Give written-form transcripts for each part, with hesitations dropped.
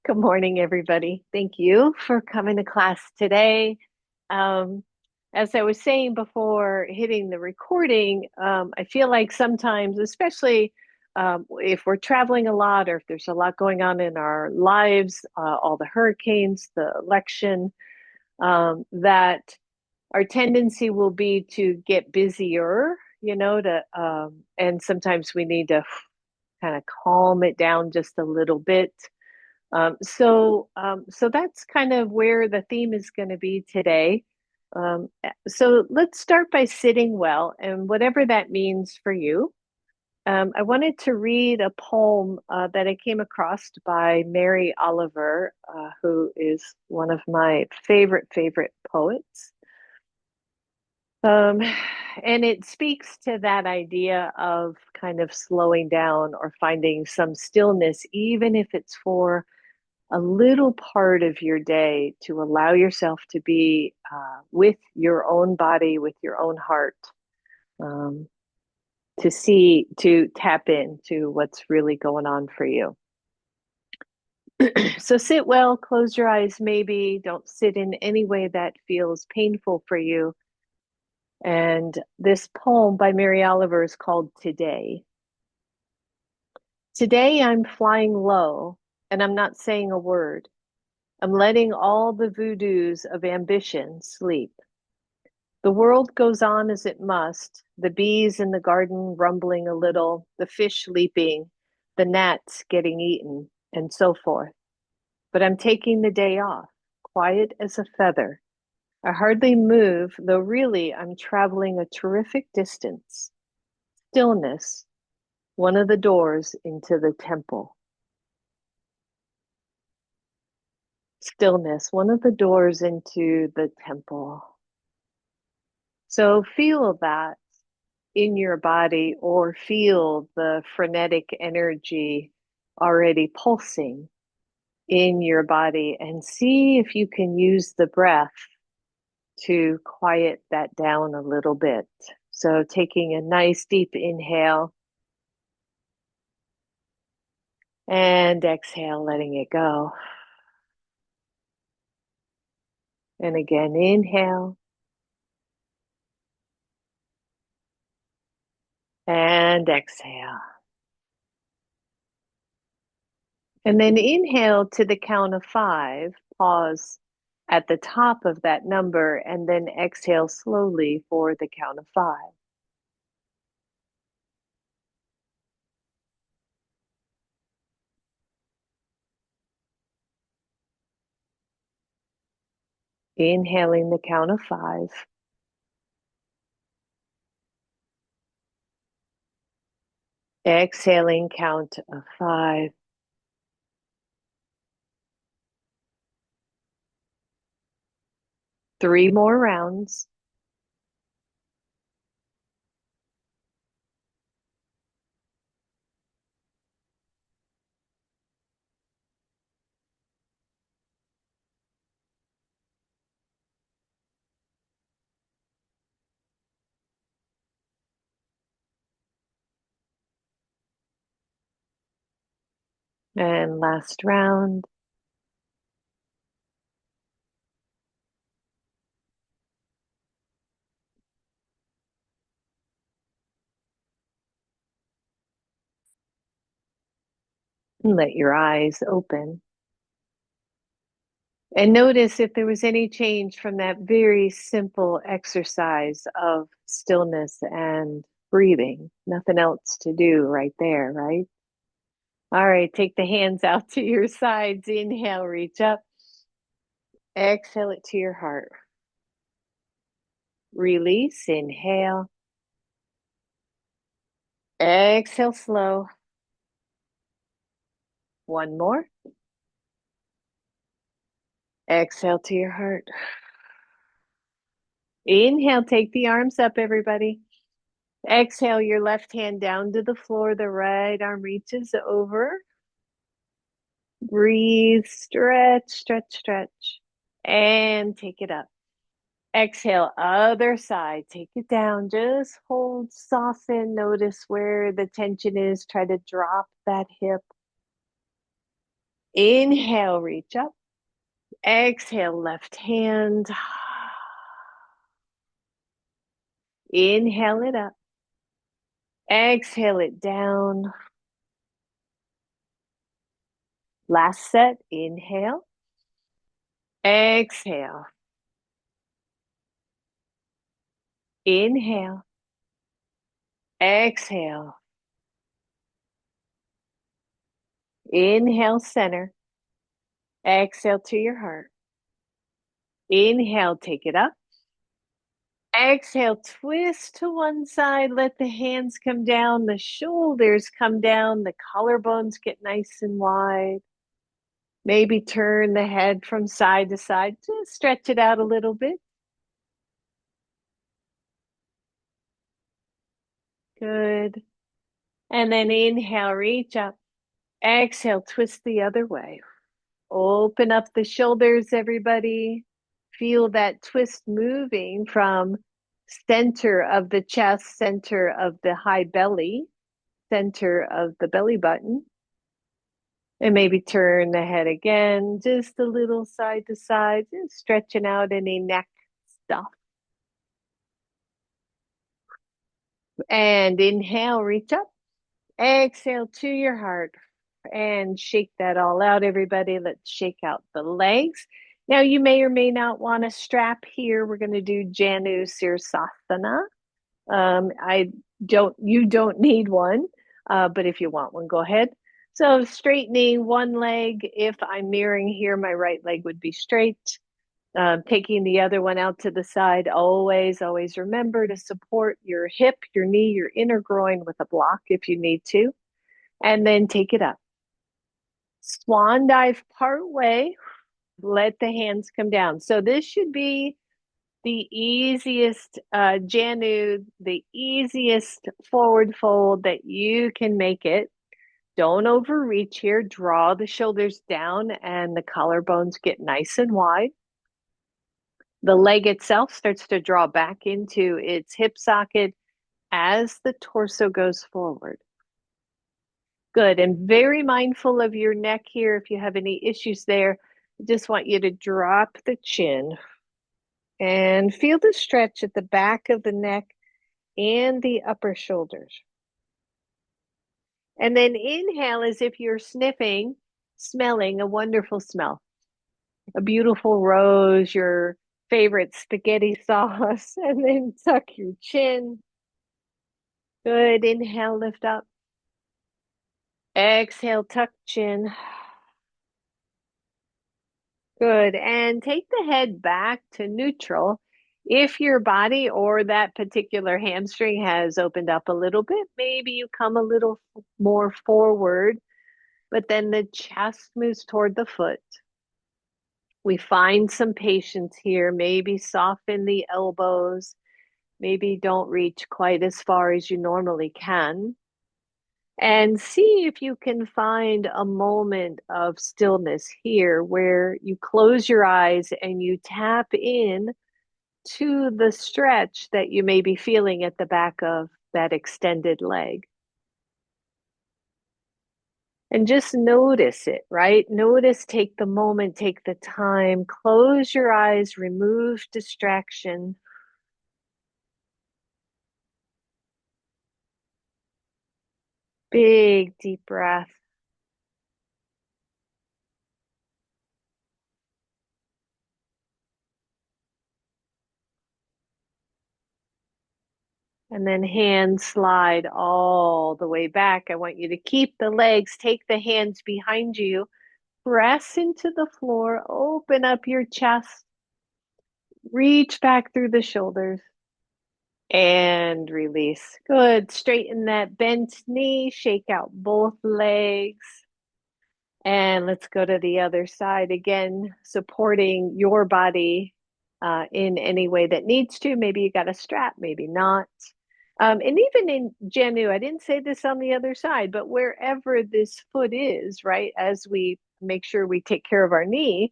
Good morning, everybody. Thank you for coming to class today. Um, as I was saying before hitting the recording, I feel like sometimes, especially if we're traveling a lot or if there's a lot going on in our lives, all the hurricanes, the election, that our tendency will be to get busier, and sometimes we need to kind of calm it down just a little bit. So that's kind of where the theme is going to be today. So let's start by sitting well, and whatever that means for you. I wanted to read a poem that I came across by Mary Oliver, who is one of my favorite poets. Um, and it speaks to that idea of kind of slowing down or finding some stillness, even if it's for a little part of your day to allow yourself to be with your own body, with your own heart, um, to tap into what's really going on for you. So sit well, close your eyes, maybe. Don't sit in any way that feels painful for you. And this poem by Mary Oliver is called Today. Today I'm flying low and I'm not saying a word. I'm letting all the voodoos of ambition sleep. The world goes on as it must, the bees in the garden rumbling a little, the fish leaping, the gnats getting eaten, and so forth. But I'm taking the day off, quiet as a feather. I hardly move, though really I'm traveling a terrific distance. Stillness, one of the doors into the temple. Stillness, one of the doors into the temple. So feel that in your body or feel the frenetic energy already pulsing in your body and see if you can use the breath to quiet that down a little bit. So taking a nice deep inhale and exhale, letting it go. And again, inhale and exhale. And then inhale to the count of 5, pause at the top of that number, and then exhale slowly for the count of 5. Inhaling the count of 5. Exhaling count of 5. Three more rounds. And last round. And let your eyes open. And notice if there was any change from that very simple exercise of stillness and breathing. Nothing else to do right there, right? All right, take the hands out to your sides. Inhale, reach up. Exhale it to your heart. Release, inhale. Exhale slow. One more. Exhale to your heart. Inhale, take the arms up, everybody. Exhale your left hand down to the floor. The right arm reaches over. Breathe, stretch, stretch, stretch, and take it up. Exhale, other side. Take it down. Just hold, soften. Notice where the tension is. Try to drop that hip. Inhale, reach up. Exhale, left hand. Inhale it up. Exhale it down. Last set. Inhale. Exhale. Inhale. Exhale. Inhale, center. Exhale to your heart. Inhale, take it up. Exhale, twist to one side. Let the hands come down. The shoulders come down. The collarbones get nice and wide. Maybe turn the head from side to side. Just stretch it out a little bit. Good. And then inhale, reach up. Exhale, twist the other way. Open up the shoulders, everybody. Feel that twist moving from center of the chest, center of the high belly, center of the belly button. And maybe turn the head again, just a little side to side, just stretching out any neck stuff. And inhale, reach up. Exhale to your heart and shake that all out, everybody. Let's shake out the legs. Now, you may or may not want a strap here. We're going to do Janu Sirsasana. You don't need one, but if you want one, go ahead. So straightening one leg. If I'm mirroring here, my right leg would be straight. Taking the other one out to the side. Always, always remember to support your hip, your knee, your inner groin with a block if you need to. And then take it up. Swan dive part way. Let the hands come down. So this should be the easiest Janu, the easiest forward fold that you can make it. Don't overreach here. Draw the shoulders down and the collarbones get nice and wide. The leg itself starts to draw back into its hip socket as the torso goes forward. Good. And very mindful of your neck here. If you have any issues there, I just want you to drop the chin and feel the stretch at the back of the neck and the upper shoulders. And then inhale as if you're sniffing, smelling a wonderful smell, a beautiful rose, your favorite spaghetti sauce, and then tuck your chin. Good. Inhale, lift up. Exhale, tuck chin. Good. And take the head back to neutral. If your body or that particular hamstring has opened up a little bit, maybe you come a little more forward, but then the chest moves toward the foot. We find some patience here. Maybe soften the elbows. Maybe don't reach quite as far as you normally can. And see if you can find a moment of stillness here where you close your eyes and you tap in to the stretch that you may be feeling at the back of that extended leg. And just notice it, right? Notice, take the moment, take the time, close your eyes, remove distraction. Big, deep breath. And then hands slide all the way back. I want you to keep the legs, take the hands behind you, press into the floor, open up your chest, reach back through the shoulders, and release. Good. Straighten that bent knee, shake out both legs. And let's go to the other side again, supporting your body in any way that needs to. Maybe you got a strap, maybe not. And even in Janu, I didn't say this on the other side, but wherever this foot is, right, as we make sure we take care of our knee,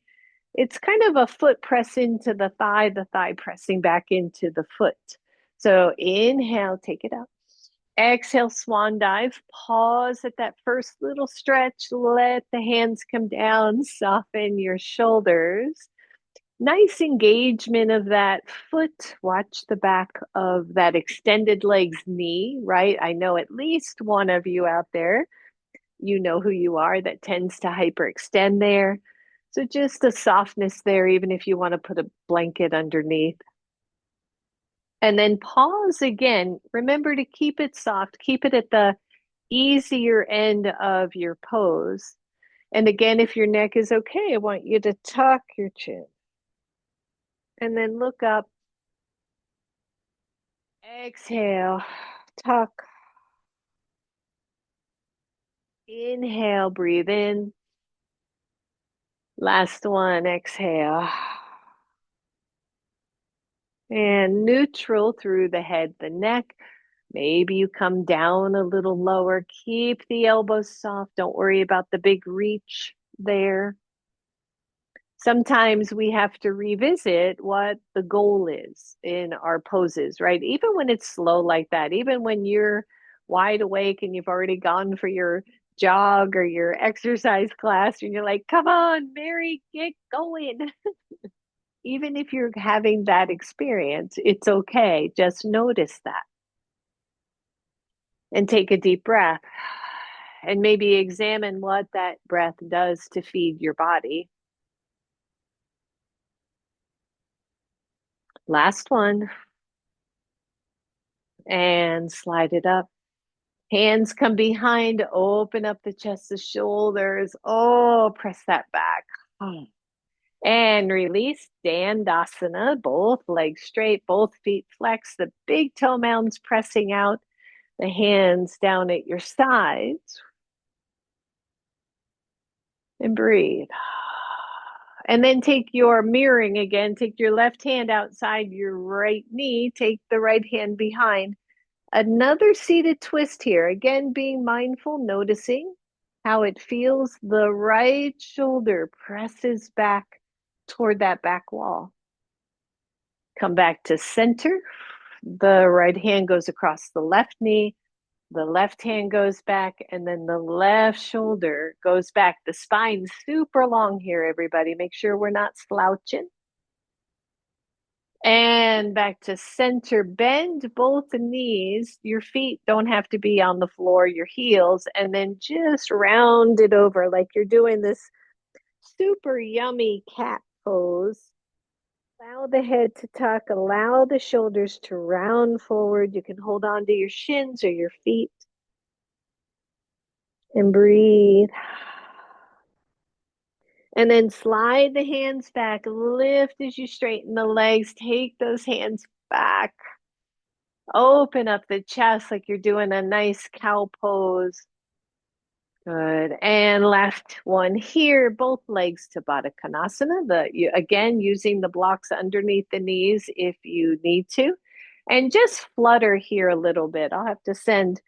it's kind of a foot press into the thigh pressing back into the foot. So inhale, take it up. Exhale, swan dive. Pause at that first little stretch. Let the hands come down. Soften your shoulders. Nice engagement of that foot. Watch the back of that extended leg's knee, right? I know at least one of you out there, you know who you are, that tends to hyperextend there. So just a softness there, even if you want to put a blanket underneath. And then pause again. Remember to keep it soft, keep it at the easier end of your pose. And again, if your neck is okay, I want you to tuck your chin and then look up. Exhale, tuck. Inhale, breathe in. Last one, exhale. And neutral through the head, the neck. Maybe you come down a little lower. Keep the elbows soft. Don't worry about the big reach there. Sometimes we have to revisit what the goal is in our poses, right? Even when it's slow like that, even when you're wide awake and you've already gone for your jog or your exercise class, and you're like, come on, Mary, get going. Even if you're having that experience, it's okay. Just notice that and take a deep breath and maybe examine what that breath does to feed your body. Last one. And slide it up. Hands come behind, open up the chest, the shoulders. Oh, press that back. And release, Dandasana, both legs straight, both feet flex, the big toe mounds pressing out, the hands down at your sides. And breathe. And then take your mirroring again, take your left hand outside your right knee, take the right hand behind. Another seated twist here. Again, being mindful, noticing how it feels. The right shoulder presses back toward that back wall. Come back to center. The right hand goes across the left knee. The left hand goes back, and then the left shoulder goes back. The spine's super long here, everybody. Make sure we're not slouching. And back to center. Bend both the knees. Your feet don't have to be on the floor, your heels. And then just round it over like you're doing this super yummy cat pose. Allow the head to tuck. Allow the shoulders to round forward. You can hold on to your shins or your feet. And breathe. And then slide the hands back. Lift as you straighten the legs. Take those hands back. Open up the chest like you're doing a nice cow pose. Good. And last one here, both legs to Baddha Konasana. Again, using the blocks underneath the knees if you need to. And just flutter here a little bit. I'll have to send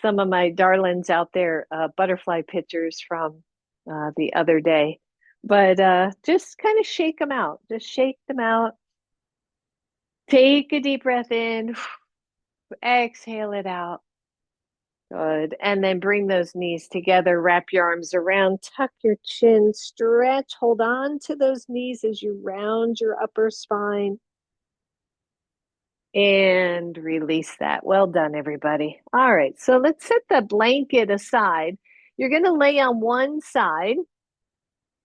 some of my darlings out there butterfly pictures from the other day. But just kind of shake them out. Just shake them out. Take a deep breath in. Exhale it out. Good. And then bring those knees together, wrap your arms around, tuck your chin, stretch, hold on to those knees as you round your upper spine. And release that. Well done, everybody. All right, so let's set the blanket aside. You're going to lay on one side.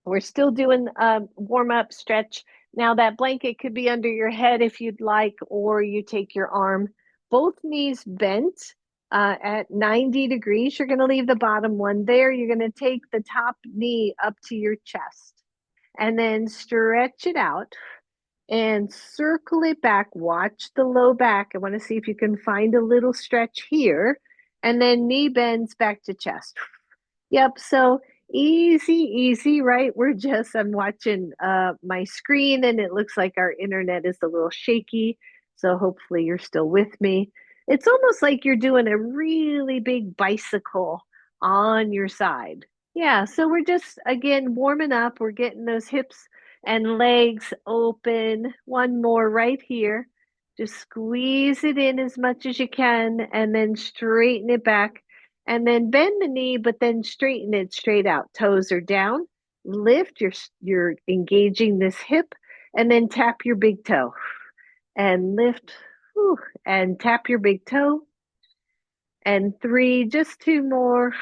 We're still doing a warm up stretch. Now, that blanket could be under your head if you'd like, or you take your arm, both knees bent at 90 degrees. You're going to leave the bottom one there. You're going to take the top knee up to your chest and then stretch it out and circle it back. Watch the low back. I want to see if you can find a little stretch here. And then knee bends back to chest. Yep. So easy, easy, right? I'm watching my screen and it looks like our internet is a little shaky. So hopefully you're still with me. It's almost like you're doing a really big bicycle on your side. Yeah. So we're just, again, warming up. We're getting those hips and legs open. One more right here. Just squeeze it in as much as you can and then straighten it back. And then bend the knee, but then straighten it straight out. Toes are down. Lift, you're engaging this hip, and then tap your big toe and lift. Whew, and tap your big toe. And three, just two more.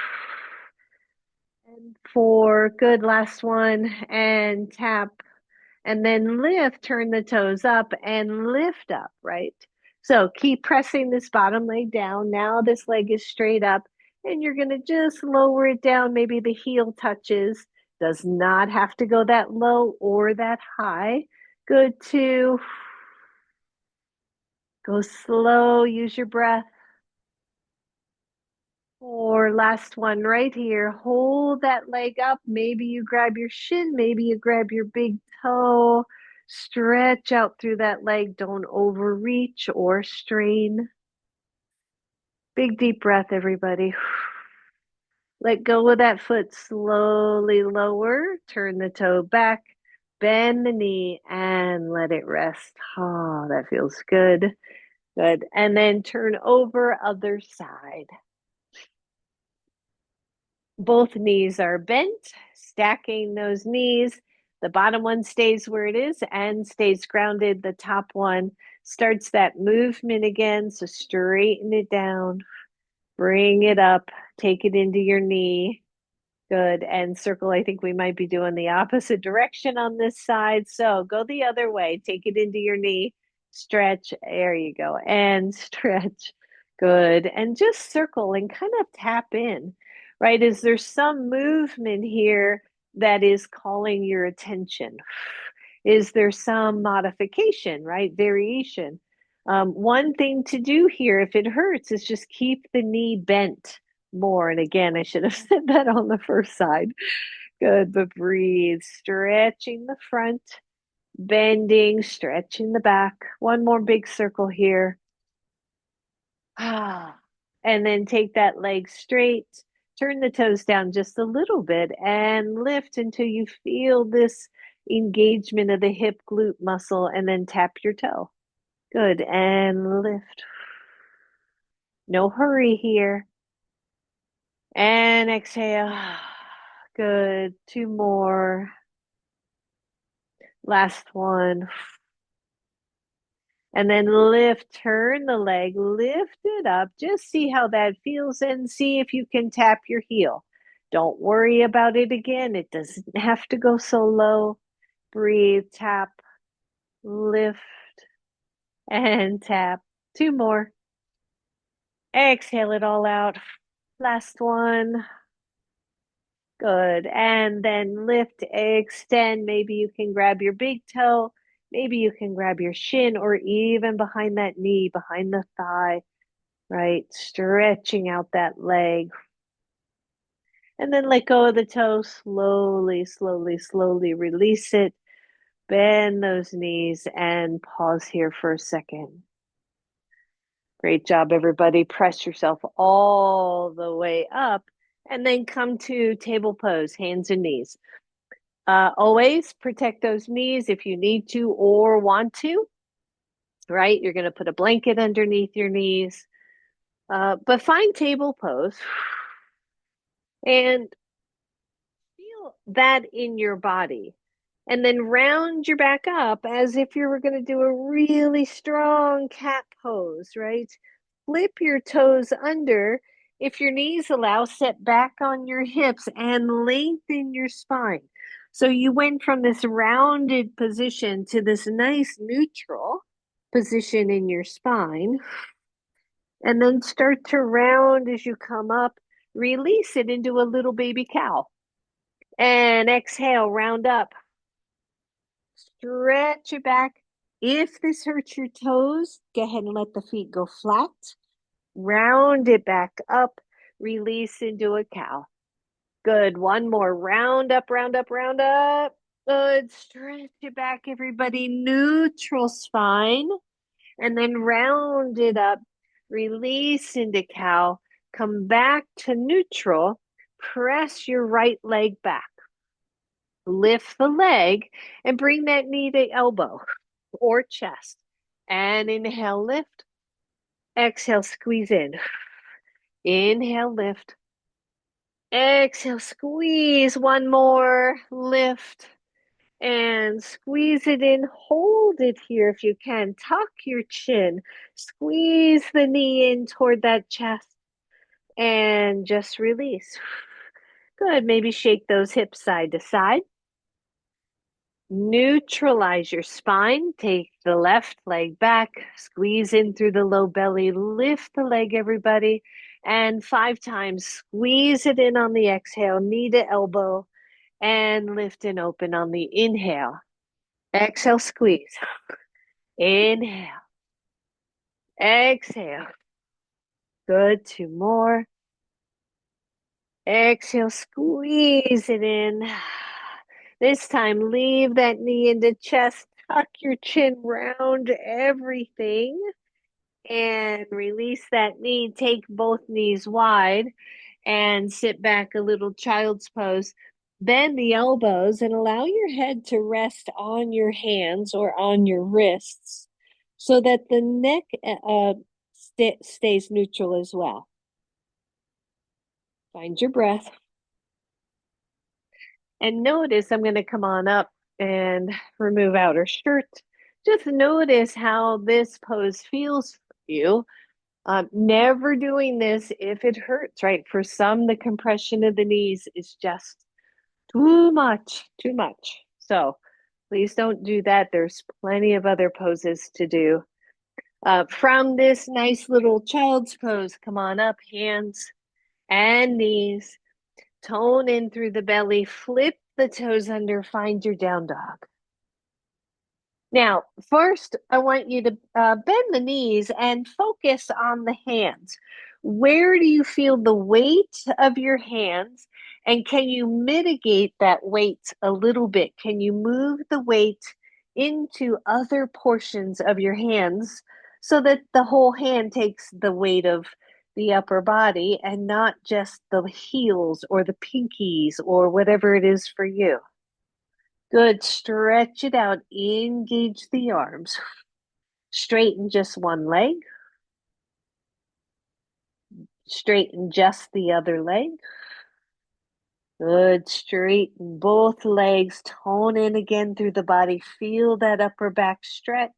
And four, good, last one. And tap and then lift, turn the toes up and lift up, right? So keep pressing this bottom leg down. Now this leg is straight up and you're going to just lower it down. Maybe the heel touches. Does not have to go that low or that high. Good, two. Go slow, use your breath. Four, last one right here. Hold that leg up. Maybe you grab your shin, maybe you grab your big toe. Stretch out through that leg. Don't overreach or strain. Big deep breath, everybody. Let go of that foot. Slowly lower. Turn the toe back. Bend the knee and let it rest. Oh, that feels good. Good. And then turn over other side. Both knees are bent, stacking those knees. The bottom one stays where it is and stays grounded. The top one starts that movement again. So straighten it down, bring it up, take it into your knee. Good. And circle, I think we might be doing the opposite direction on this side. So go the other way, take it into your knee, stretch. There you go. And stretch. Good. And just circle and kind of tap in, right? Is there some movement here that is calling your attention? Is there some modification, right? Variation. One thing to do here, if it hurts, is just keep the knee bent more. And again, I should have said that on the first side. Good, but breathe, stretching the front, bending, stretching the back. One more big circle here. Ah, and then take that leg straight, turn the toes down just a little bit and lift until you feel this engagement of the hip glute muscle and then tap your toe. Good, and lift. No hurry here. And exhale. Good. Two more. Last one. And then lift, turn the leg, lift it up. Just see how that feels and see if you can tap your heel. Don't worry about it again. It doesn't have to go so low. Breathe, tap, lift, and tap. Two more. Exhale it all out. Last one. Good. And then lift, extend. Maybe you can grab your big toe. Maybe you can grab your shin or even behind that knee, behind the thigh, right? Stretching out that leg. And then let go of the toe. Slowly, slowly, slowly release it. Bend those knees and pause here for a second. Great job, everybody. Press yourself all the way up and then come to table pose, hands and knees. Always protect those knees if you need to or want to, right? You're going to put a blanket underneath your knees, but find table pose and feel that in your body. And then round your back up as if you were going to do a really strong cat pose, right? Flip your toes under. If your knees allow, set back on your hips and lengthen your spine. So you went from this rounded position to this nice neutral position in your spine. And then start to round as you come up. Release it into a little baby cow. And exhale, round up. Stretch it back. If this hurts your toes, go ahead and let the feet go flat. Round it back up. Release into a cow. Good. One more. Round up, round up, round up. Good. Stretch it back, everybody. Neutral spine. And then round it up. Release into cow. Come back to neutral. Press your right leg back. Lift the leg and bring that knee to elbow or chest. And inhale, lift. Exhale, squeeze in. Inhale, lift. Exhale, squeeze. One more, lift. And squeeze it in. Hold it here if you can. Tuck your chin. Squeeze the knee in toward that chest. And just release. Good. Maybe shake those hips side to side. Neutralize your spine. Take the left leg back. Squeeze in through the low belly. Lift the leg, everybody. And 5 times. Squeeze it in on the exhale, knee to elbow. And lift and open on the inhale. Exhale, squeeze. Inhale. Exhale. Good. 2 more. Exhale, squeeze it in. This time, leave that knee into chest. Tuck your chin, round everything, and release that knee. Take both knees wide and sit back a little child's pose. Bend the elbows and allow your head to rest on your hands or on your wrists so that the neck stays neutral as well. Find your breath. And notice, I'm going to come on up and remove outer shirt. Just notice how this pose feels for you. Never doing this if it hurts, right? For some, the compression of the knees is just too much, too much. So please don't do that. There's plenty of other poses to do. From this nice little child's pose, come on up, hands and knees. Tone in through the belly, flip the toes under, find your down dog. Now, first, I want you to bend the knees and focus on the hands. Where do you feel the weight of your hands? And can you mitigate that weight a little bit? Can you move the weight into other portions of your hands so that the whole hand takes the weight of the upper body and not just the heels or the pinkies or whatever it is for you? Good. Stretch it out. Engage the arms. Straighten just one leg. Straighten just the other leg. Good. Straighten both legs. Tone in again through the body. Feel that upper back stretch.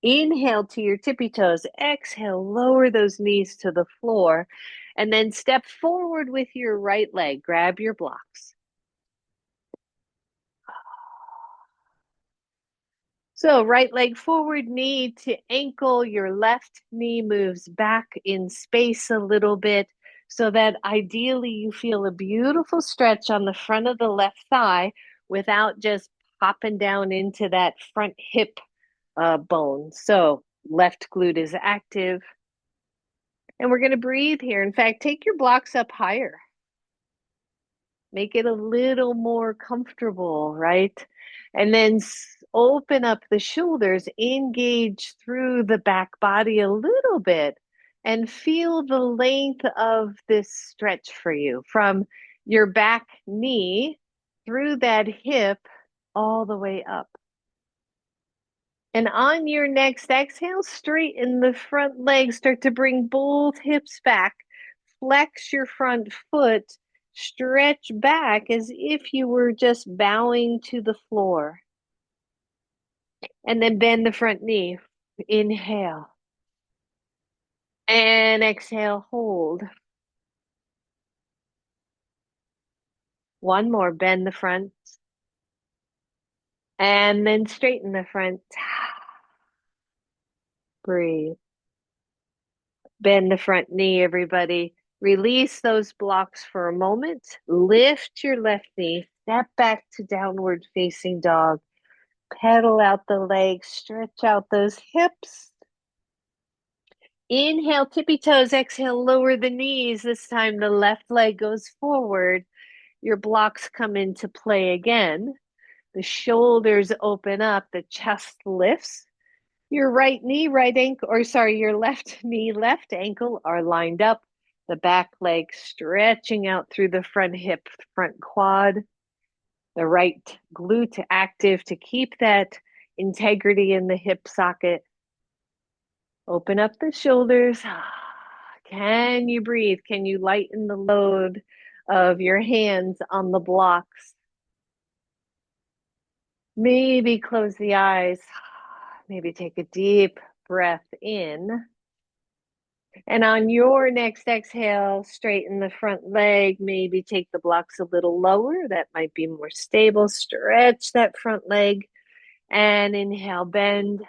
Inhale to your tippy toes. Exhale, lower those knees to the floor. And then step forward with your right leg. Grab your blocks. So right leg forward, knee to ankle. Your left knee moves back in space a little bit so that ideally you feel a beautiful stretch on the front of the left thigh without just popping down into that front hip bone. So left glute is active. And we're going to breathe here. In fact, take your blocks up higher. Make it a little more comfortable, right? And then open up the shoulders, engage through the back body a little bit, and feel the length of this stretch for you from your back knee through that hip all the way up. And on your next exhale, straighten the front leg, start to bring both hips back, flex your front foot, stretch back as if you were just bowing to the floor. And then bend the front knee. Inhale. And exhale, hold. One more, bend the front. And then straighten the front. Breathe. Bend the front knee, everybody. Release those blocks for a moment. Lift your left knee. Step back to downward facing dog. Pedal out the legs. Stretch out those hips. Inhale, tippy toes. Exhale, lower the knees. This time the left leg goes forward. Your blocks come into play again. The shoulders open up. The chest lifts. Your right knee, right ankle, or sorry, your left knee, left ankle are lined up. The back leg stretching out through the front hip, front quad. The right glute active to keep that integrity in the hip socket. Open up the shoulders. Can you breathe? Can you lighten the load of your hands on the blocks? Maybe close the eyes. Maybe take a deep breath in. And on your next exhale, straighten the front leg. Maybe take the blocks a little lower. That might be more stable. Stretch that front leg. And inhale, bend.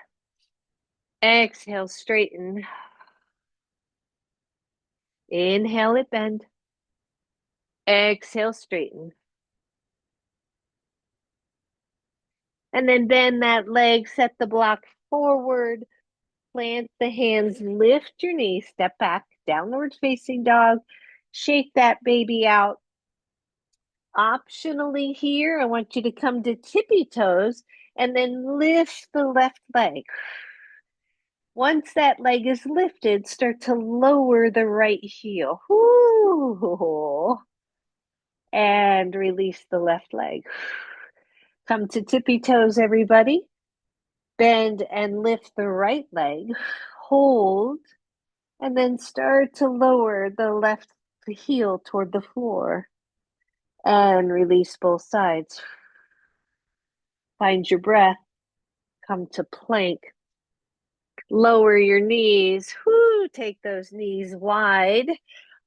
Exhale, straighten. Inhale it, bend. Exhale, straighten. And then bend that leg, set the block forward, plant the hands, lift your knees, step back, downward facing dog. Shake that baby out. Optionally here, I want you to come to tippy toes and then lift the left leg. Once that leg is lifted, start to lower the right heel. Ooh. And release the left leg. Come to tippy toes, everybody. Bend and lift the right leg. Hold. And then start to lower the left heel toward the floor. And release both sides. Find your breath. Come to plank. Lower your knees. Whoo, take those knees wide.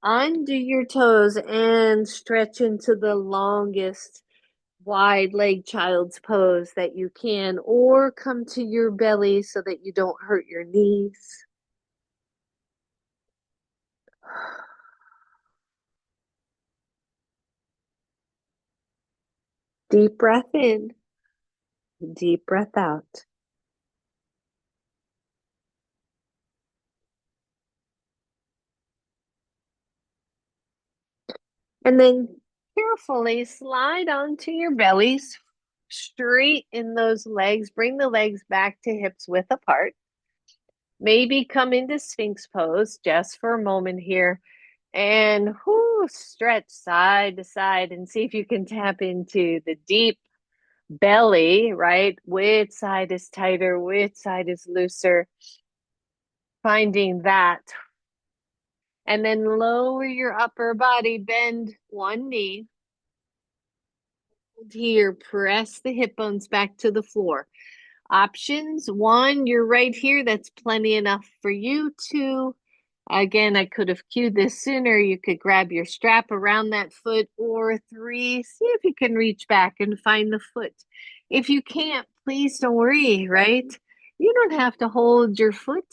Undo your toes and stretch into the longest wide leg child's pose that you can, or come to your belly so that you don't hurt your knees. Deep breath in, deep breath out. And then carefully slide onto your bellies, straighten those legs, bring the legs back to hips width apart. Maybe come into Sphinx pose just for a moment here and stretch side to side and see if you can tap into the deep belly, right? Which side is tighter? Which side is looser? Finding that. And then lower your upper body, bend one knee. Here, press the hip bones back to the floor. Options: one, you're right here. That's plenty enough for you. Two, again, I could have cued this sooner. You could grab your strap around that foot. Or three, see if you can reach back and find the foot. If you can't, please don't worry, right? You don't have to hold your foot,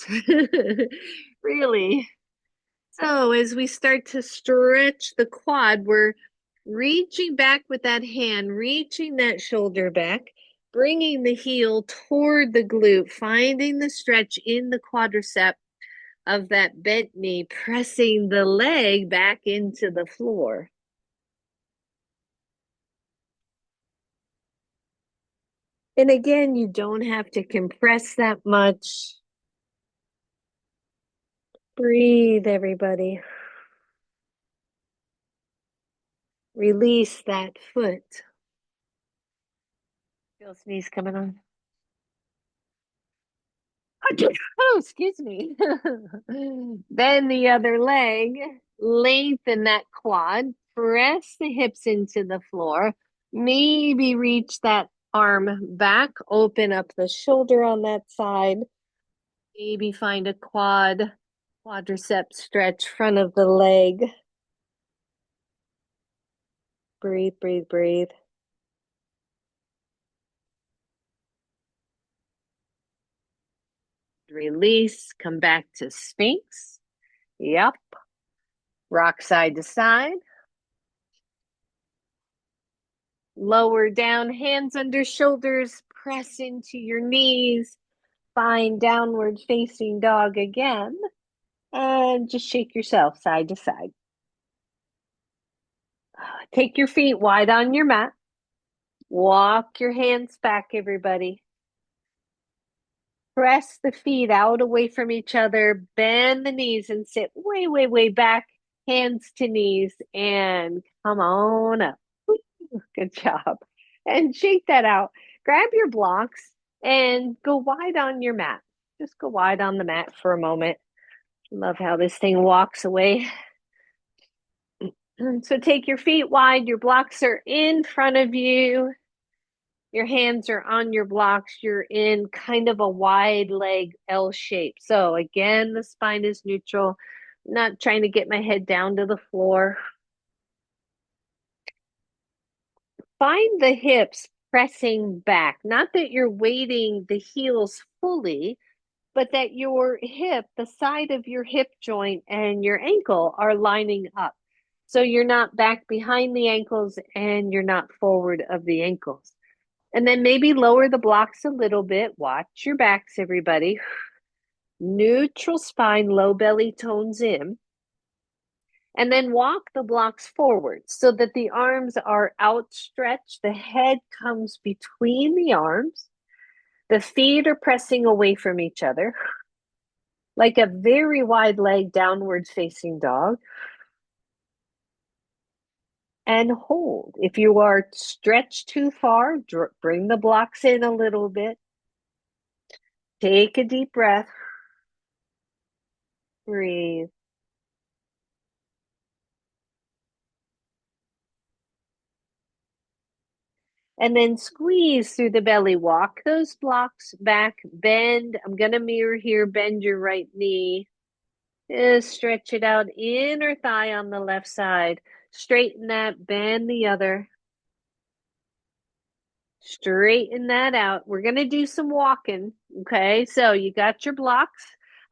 really. So as we start to stretch the quad, we're reaching back with that hand, reaching that shoulder back, bringing the heel toward the glute, finding the stretch in the quadricep of that bent knee, pressing the leg back into the floor. And again, you don't have to compress that much. Breathe, everybody. Release that foot. Feel sneeze coming on. Oh, excuse me. Then the other leg, lengthen that quad, press the hips into the floor, maybe reach that arm back, open up the shoulder on that side, maybe find a quadricep stretch, front of the leg. Breathe, breathe, breathe. Release, come back to Sphinx. Yep. Rock side to side. Lower down, hands under shoulders, press into your knees. Find downward facing dog again. And just shake yourself side to side. Take your feet wide on your mat. Walk your hands back, everybody. Press the feet out away from each other. Bend the knees and sit way, way, way back. Hands to knees and come on up. Good job. And shake that out. Grab your blocks and go wide on your mat. Just go wide on the mat for a moment. Love how this thing walks away. So take your feet wide. Your blocks are in front of you. Your hands are on your blocks. You're in kind of a wide leg L shape. So again, the spine is neutral. Not trying to get my head down to the floor. Find the hips pressing back. Not that you're weighting the heels fully, but that your hip, the side of your hip joint and your ankle are lining up. So you're not back behind the ankles and you're not forward of the ankles. And then maybe lower the blocks a little bit. Watch your backs, everybody. Neutral spine, low belly tones in. And then walk the blocks forward so that the arms are outstretched. The head comes between the arms. The feet are pressing away from each other, like a very wide leg downwards facing dog. And hold. If you are stretched too far, bring the blocks in a little bit. Take a deep breath. Breathe. And then squeeze through the belly. Walk those blocks back. Bend. I'm going to mirror here. Bend your right knee. Just stretch it out. Inner thigh on the left side. Straighten that. Bend the other. Straighten that out. We're going to do some walking. Okay. So you got your blocks.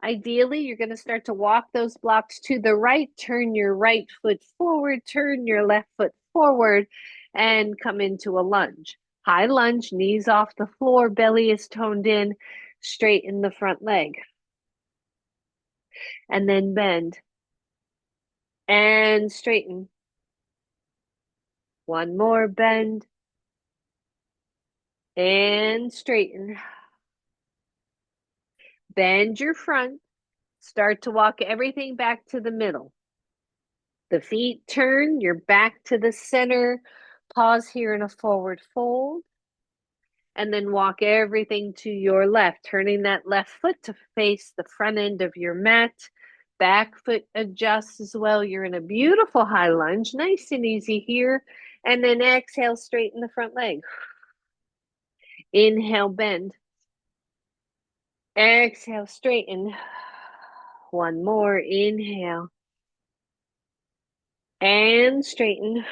Ideally, you're going to start to walk those blocks to the right. Turn your right foot forward. Turn your left foot forward and come into a lunge. High lunge, knees off the floor, belly is toned in, straighten the front leg. And then bend and straighten. One more bend and straighten. Bend your front. Start to walk everything back to the middle. The feet turn, your back to the center. Pause here in a forward fold. And then walk everything to your left, turning that left foot to face the front end of your mat. Back foot adjusts as well. You're in a beautiful high lunge, nice and easy here. And then exhale, straighten the front leg. Inhale, bend. Exhale, straighten. One more, inhale. And straighten.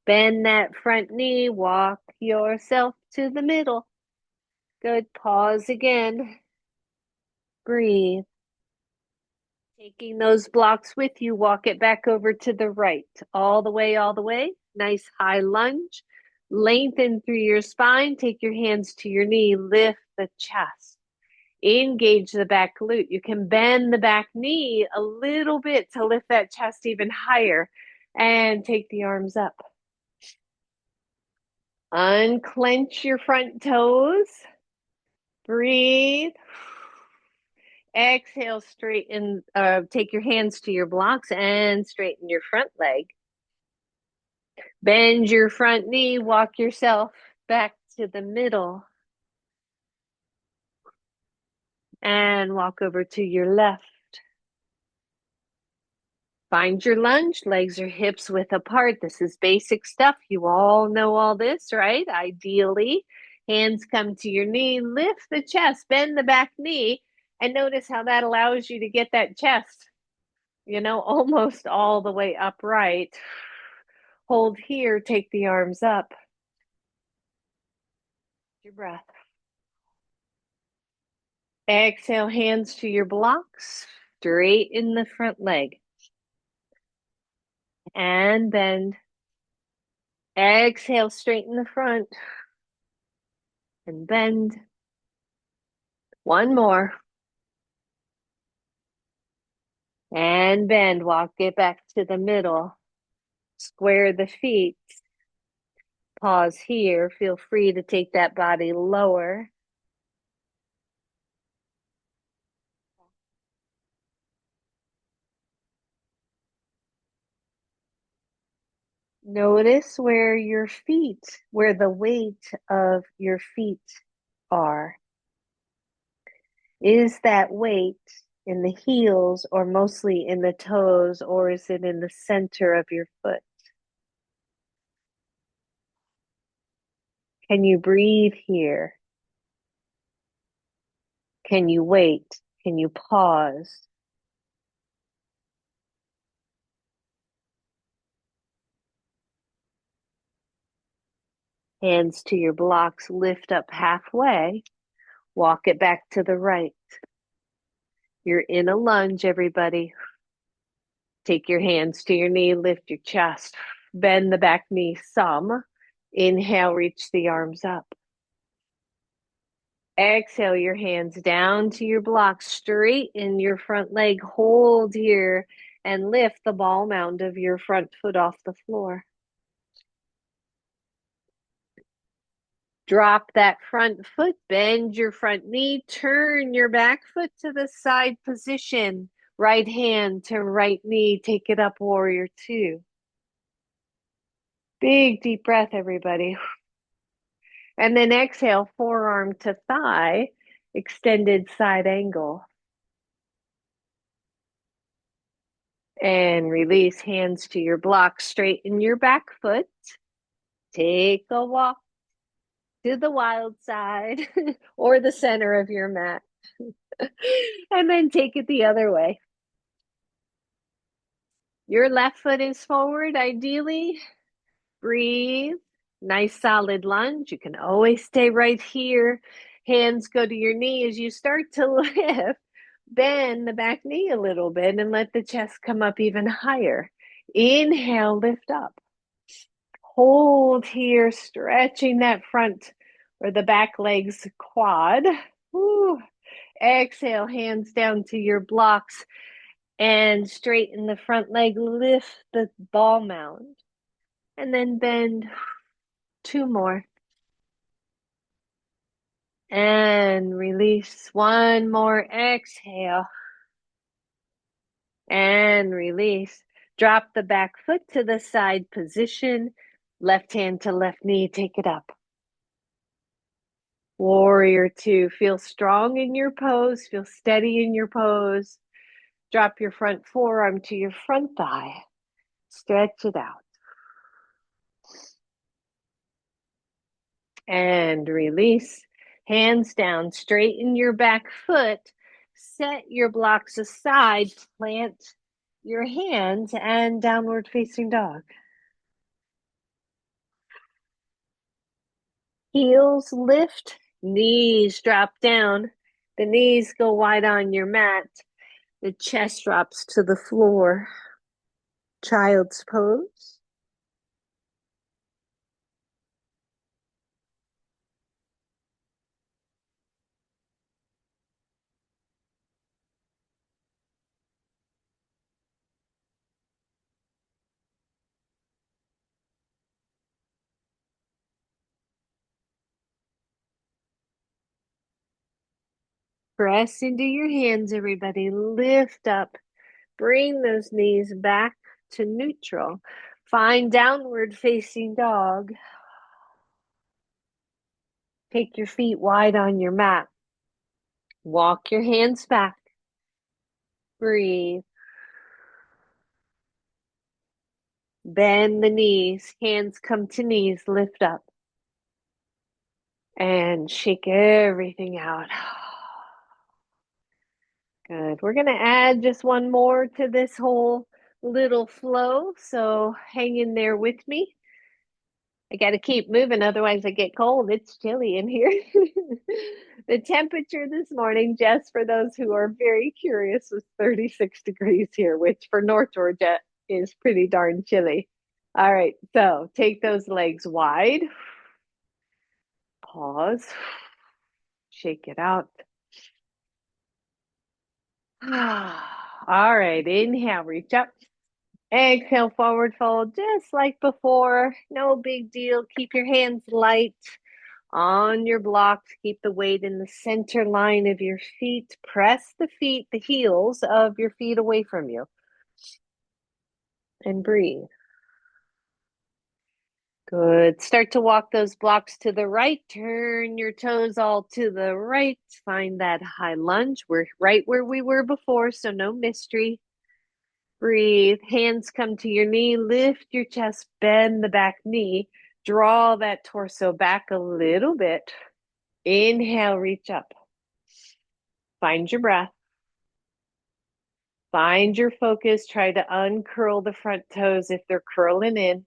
Bend that front knee, walk yourself to the middle. Good, pause again. Breathe. Taking those blocks with you, walk it back over to the right. All the way, all the way. Nice high lunge. Lengthen through your spine. Take your hands to your knee. Lift the chest. Engage the back glute. You can bend the back knee a little bit to lift that chest even higher. And take the arms up. Unclench your front toes. Breathe. Exhale, straighten, take your hands to your blocks and straighten your front leg. Bend your front knee, walk yourself back to the middle. And walk over to your left. Find your lunge, legs or hips width apart. This is basic stuff. You all know all this, right? Ideally, hands come to your knee, lift the chest, bend the back knee, and notice how that allows you to get that chest, almost all the way upright. Hold here, take the arms up. Your breath. Exhale, hands to your blocks, straighten the front leg. And bend. Exhale, straighten the front. And bend. One more. And bend. Walk it back to the middle. Square the feet. Pause here. Feel free to take that body lower. Notice where the weight of your feet are. Is that weight in the heels or mostly in the toes, or is it in the center of your foot? Can you breathe here? Can you wait? Can you pause? Hands to your blocks, lift up halfway, walk it back to the right. You're in a lunge, everybody. Take your hands to your knee, lift your chest, bend the back knee some. Inhale, reach the arms up. Exhale your hands down to your blocks, straighten your front leg, hold here, and lift the ball mound of your front foot off the floor. Drop that front foot, bend your front knee, turn your back foot to the side position. Right hand to right knee, take it up, warrior two. Big deep breath, everybody. And then exhale, forearm to thigh, extended side angle. And release, hands to your block, straighten your back foot. Take a walk to the wild side or the center of your mat. And then take it the other way. Your left foot is forward, ideally. Breathe. Nice solid lunge. You can always stay right here. Hands go to your knee as you start to lift. Bend the back knee a little bit and let the chest come up even higher. Inhale, lift up. Hold here, stretching that front or the back legs quad. Woo. Exhale, hands down to your blocks and straighten the front leg. Lift the ball mound and then bend. Two more. And release. One more. Exhale. And release. Drop the back foot to the side position. Left hand to left knee. Take it up. Warrior two. Feel strong in your pose. Feel steady in your pose. Drop your front forearm to your front thigh. Stretch it out. And release. Hands down. Straighten your back foot. Set your blocks aside. Plant your hands and downward facing dog. Heels lift, knees drop down. The knees go wide on your mat. The chest drops to the floor. Child's pose. Press into your hands, everybody. Lift up. Bring those knees back to neutral. Find downward facing dog. Take your feet wide on your mat. Walk your hands back. Breathe. Bend the knees. Hands come to knees. Lift up. And shake everything out. Good. We're going to add just one more to this whole little flow. So hang in there with me. I got to keep moving, otherwise I get cold. It's chilly in here. The temperature this morning, just for those who are very curious, was 36 degrees here, which for North Georgia is pretty darn chilly. All right, so take those legs wide. Pause. Shake it out. All right, inhale, reach up. Exhale, forward fold, just like before. No big deal. Keep your hands light on your blocks. Keep the weight in the center line of your feet. Press the feet, the heels of your feet away from you. And breathe. Good. Start to walk those blocks to the right. Turn your toes all to the right. Find that high lunge. We're right where we were before, so no mystery. Breathe. Hands come to your knee. Lift your chest. Bend the back knee. Draw that torso back a little bit. Inhale, reach up. Find your breath. Find your focus. Try to uncurl the front toes if they're curling in.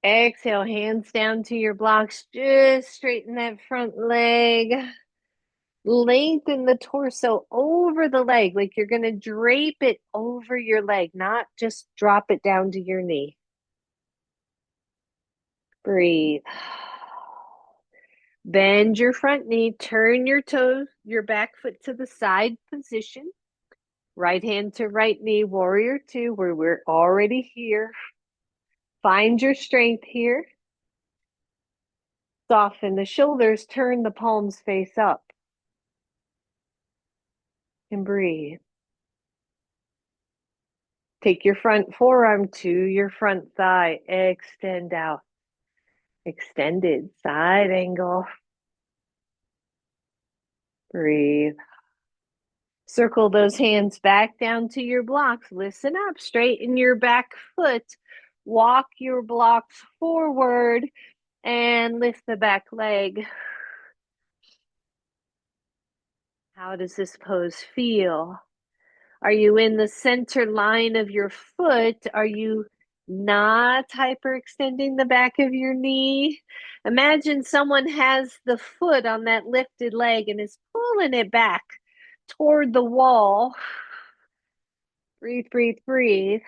Exhale, hands down to your blocks. Just straighten that front leg. Lengthen the torso over the leg, like you're going to drape it over your leg, not just drop it down to your knee. Breathe. Bend your front knee. Turn your toes, your back foot to the side position. Right hand to right knee, warrior two, where we're already here. Find your strength here. Soften the shoulders, turn the palms face up. And breathe. Take your front forearm to your front thigh. Extend out. Extended side angle. Breathe. Circle those hands back down to your blocks. Listen up. Straighten your back foot. Walk your blocks forward and lift the back leg. How does this pose feel? Are you in the center line of your foot? Are you not hyperextending the back of your knee? Imagine someone has the foot on that lifted leg and is pulling it back toward the wall. Breathe, breathe, breathe.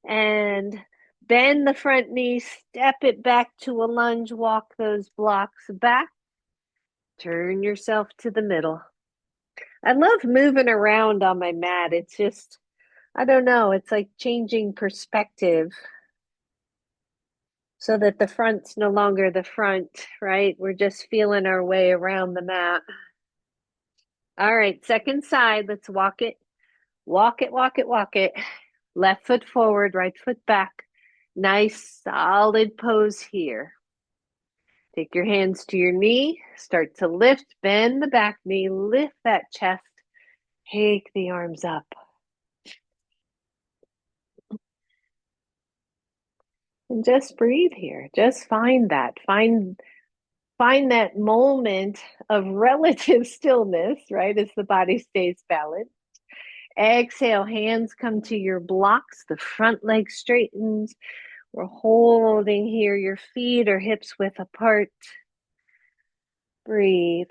And bend the front knee, step it back to a lunge, walk those blocks back. Turn yourself to the middle. I love moving around on my mat. It's just, I don't know, it's like changing perspective so that the front's no longer the front, right? We're just feeling our way around the mat. All right, second side, let's walk it. Walk it, walk it, walk it. Left foot forward, right foot back. Nice, solid pose here. Take your hands to your knee. Start to lift, bend the back knee, lift that chest. Take the arms up. And just breathe here. Just find that. Find that moment of relative stillness, right? As the body stays balanced. Exhale, hands come to your blocks. The front leg straightens. We're holding here. Your feet are hips width apart. Breathe.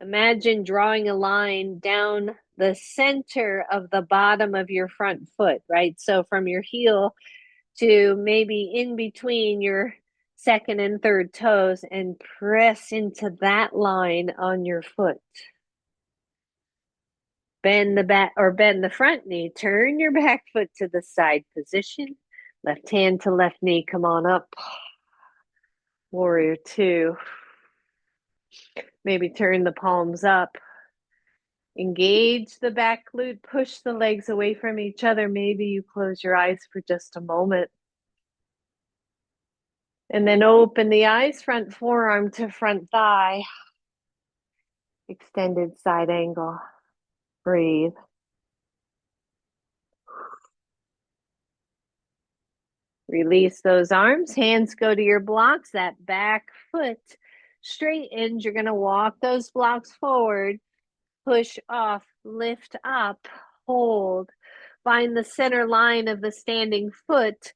Imagine drawing a line down the center of the bottom of your front foot, right? So from your heel to maybe in between your second and third toes and press into that line on your foot. Bend the back or bend the front knee. Turn your back foot to the side position. Left hand to left knee. Come on up. Warrior two. Maybe turn the palms up. Engage the back glute. Push the legs away from each other. Maybe you close your eyes for just a moment. And then open the eyes, front forearm to front thigh. Extended side angle. Breathe. Release those arms. Hands go to your blocks. That back foot straightens. You're going to walk those blocks forward. Push off. Lift up. Hold. Find the center line of the standing foot.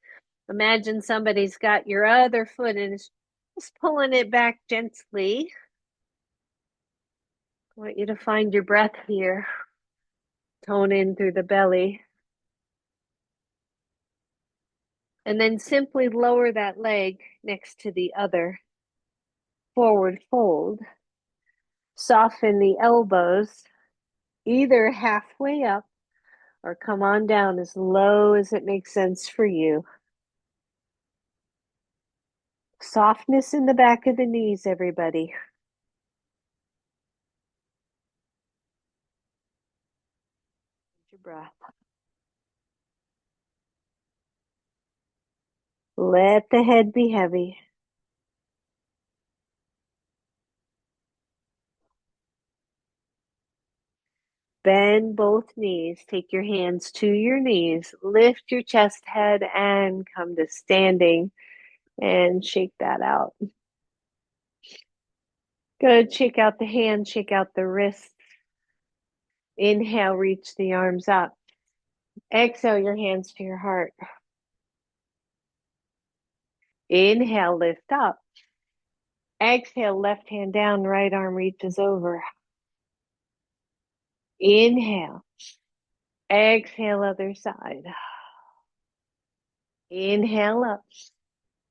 Imagine somebody's got your other foot and is just pulling it back gently. I want you to find your breath here. Tone in through the belly. And then simply lower that leg next to the other. Forward fold. Soften the elbows, either halfway up or come on down as low as it makes sense for you. Softness in the back of the knees, everybody. Your breath. Let the head be heavy. Bend both knees. Take your hands to your knees. Lift your chest, head, and come to standing and shake that out. Good. Shake out the hands, shake out the wrists. Inhale, reach the arms up. Exhale your hands to your heart. Inhale, lift up. Exhale, left hand down, right arm reaches over. Inhale. Exhale, other side. Inhale up.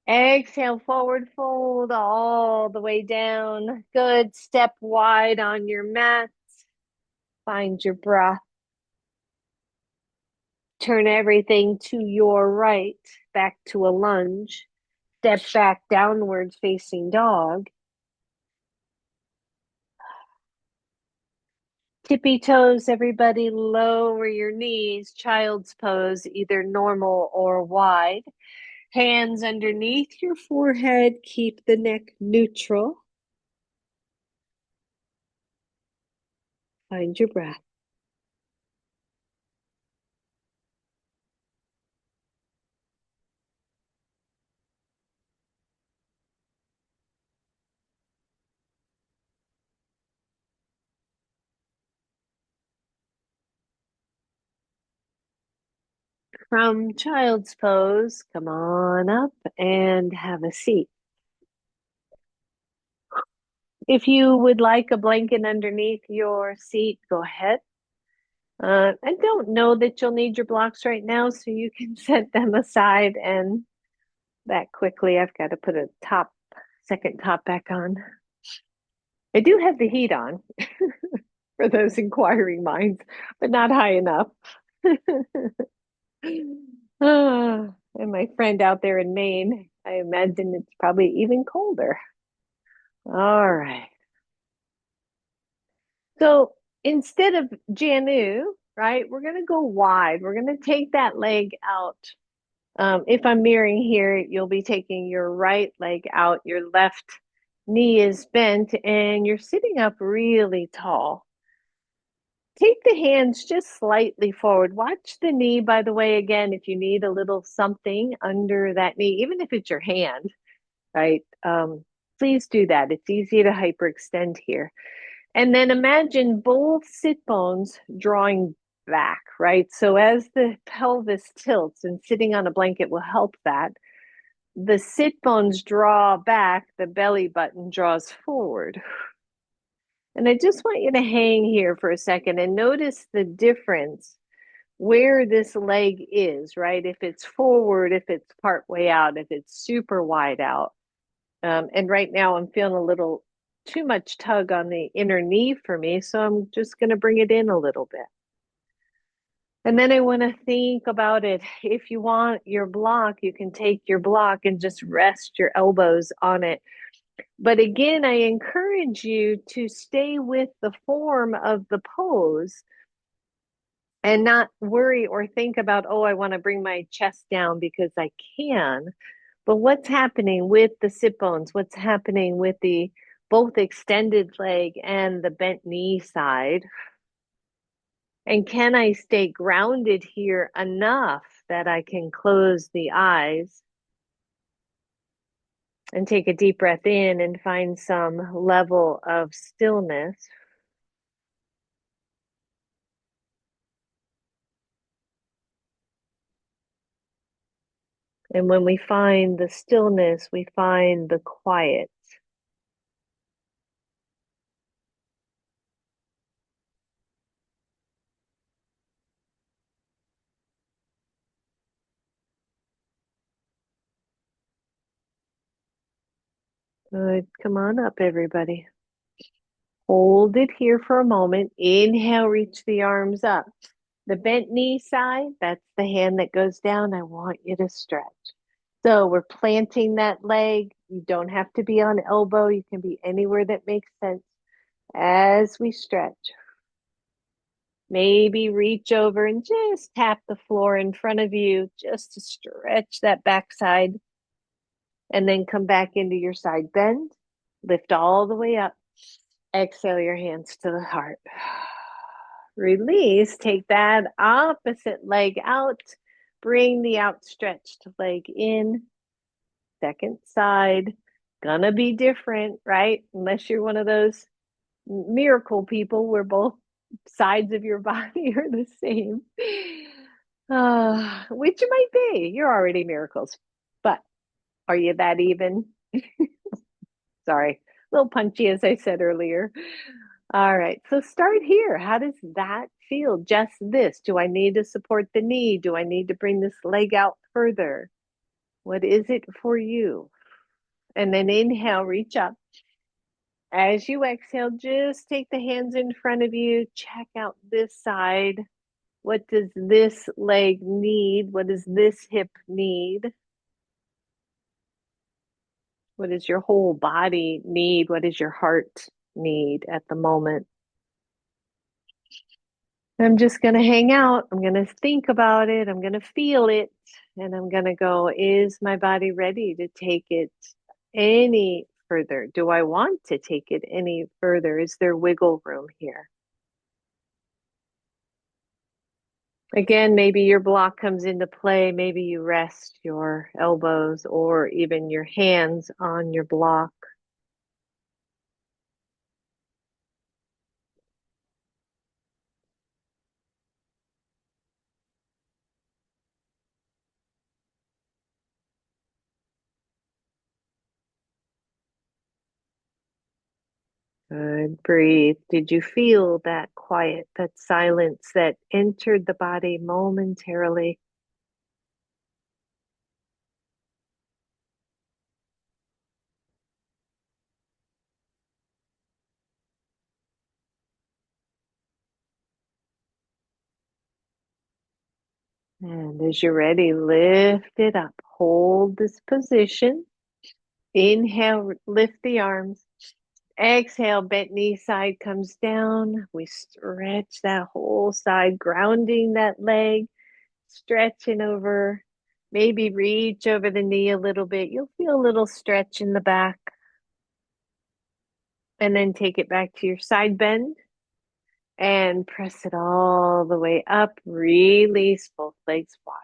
Exhale, forward fold all the way down. Good. Step wide on your mat. Find your breath. Turn everything to your right, back to a lunge. Step back downward facing dog. Tippy toes, everybody, lower your knees. Child's pose, either normal or wide. Hands underneath your forehead. Keep the neck neutral. Find your breath. From child's pose, come on up and have a seat. If you would like a blanket underneath your seat, go ahead. I don't know that you'll need your blocks right now, so you can set them aside and that quickly. I've got to put a second top back on. I do have the heat on for those inquiring minds, but not high enough. And my friend out there in Maine, I imagine it's probably even colder. All right. So instead of Janu, right, we're going to go wide. We're going to take that leg out. If I'm mirroring here, you'll be taking your right leg out. Your left knee is bent and you're sitting up really tall. Take the hands just slightly forward. Watch the knee, by the way, again, if you need a little something under that knee, even if it's your hand, right? Please do that. It's easy to hyperextend here. And then imagine both sit bones drawing back, right? So as the pelvis tilts, and sitting on a blanket will help that, the sit bones draw back, the belly button draws forward. And I just want you to hang here for a second and notice the difference where this leg is, right? If it's forward, if it's part way out, if it's super wide out. And right now I'm feeling a little too much tug on the inner knee for me, so I'm just going to bring it in a little bit. And then I want to think about it. If you want your block, you can take your block and just rest your elbows on it. But again, I encourage you to stay with the form of the pose and not worry or think about, oh, I want to bring my chest down because I can. But what's happening with the sit bones? What's happening with the both extended leg and the bent knee side? And can I stay grounded here enough that I can close the eyes and take a deep breath in and find some level of stillness? And when we find the stillness, we find the quiet. Good. Come on up, everybody. Hold it here for a moment. Inhale, reach the arms up. The bent knee side, that's the hand that goes down. I want you to stretch. So we're planting that leg. You don't have to be on elbow. You can be anywhere that makes sense as we stretch. Maybe reach over and just tap the floor in front of you just to stretch that backside. And then come back into your side bend. Lift all the way up. Exhale your hands to the heart. Release. Take that opposite leg out. Bring the outstretched leg in. Second side. Gonna be different, right? Unless you're one of those miracle people where both sides of your body are the same. Which you might be. You're already miracles. But are you that even? Sorry, a little punchy, as I said earlier. All right, so start here. How does that feel? Just this. Do I need to support the knee? Do I need to bring this leg out further? What is it for you? And then inhale, reach up. As you exhale, just take the hands in front of you. Check out this side. What does this leg need? What does this hip need? What does your whole body need? What does your heart need at the moment? I'm just going to hang out. I'm going to think about it. I'm going to feel it. And I'm going to go, is my body ready to take it any further? Do I want to take it any further? Is there wiggle room here? Again, maybe your block comes into play. Maybe you rest your elbows or even your hands on your block. Good. Breathe. Did you feel that quiet, that silence that entered the body momentarily? And as you're ready, lift it up. Hold this position. Inhale, lift the arms. Exhale, bent knee side comes down. We stretch that whole side, grounding that leg, stretching over. Maybe reach over the knee a little bit. You'll feel a little stretch in the back. And then take it back to your side bend and press it all the way up. Release both legs wide.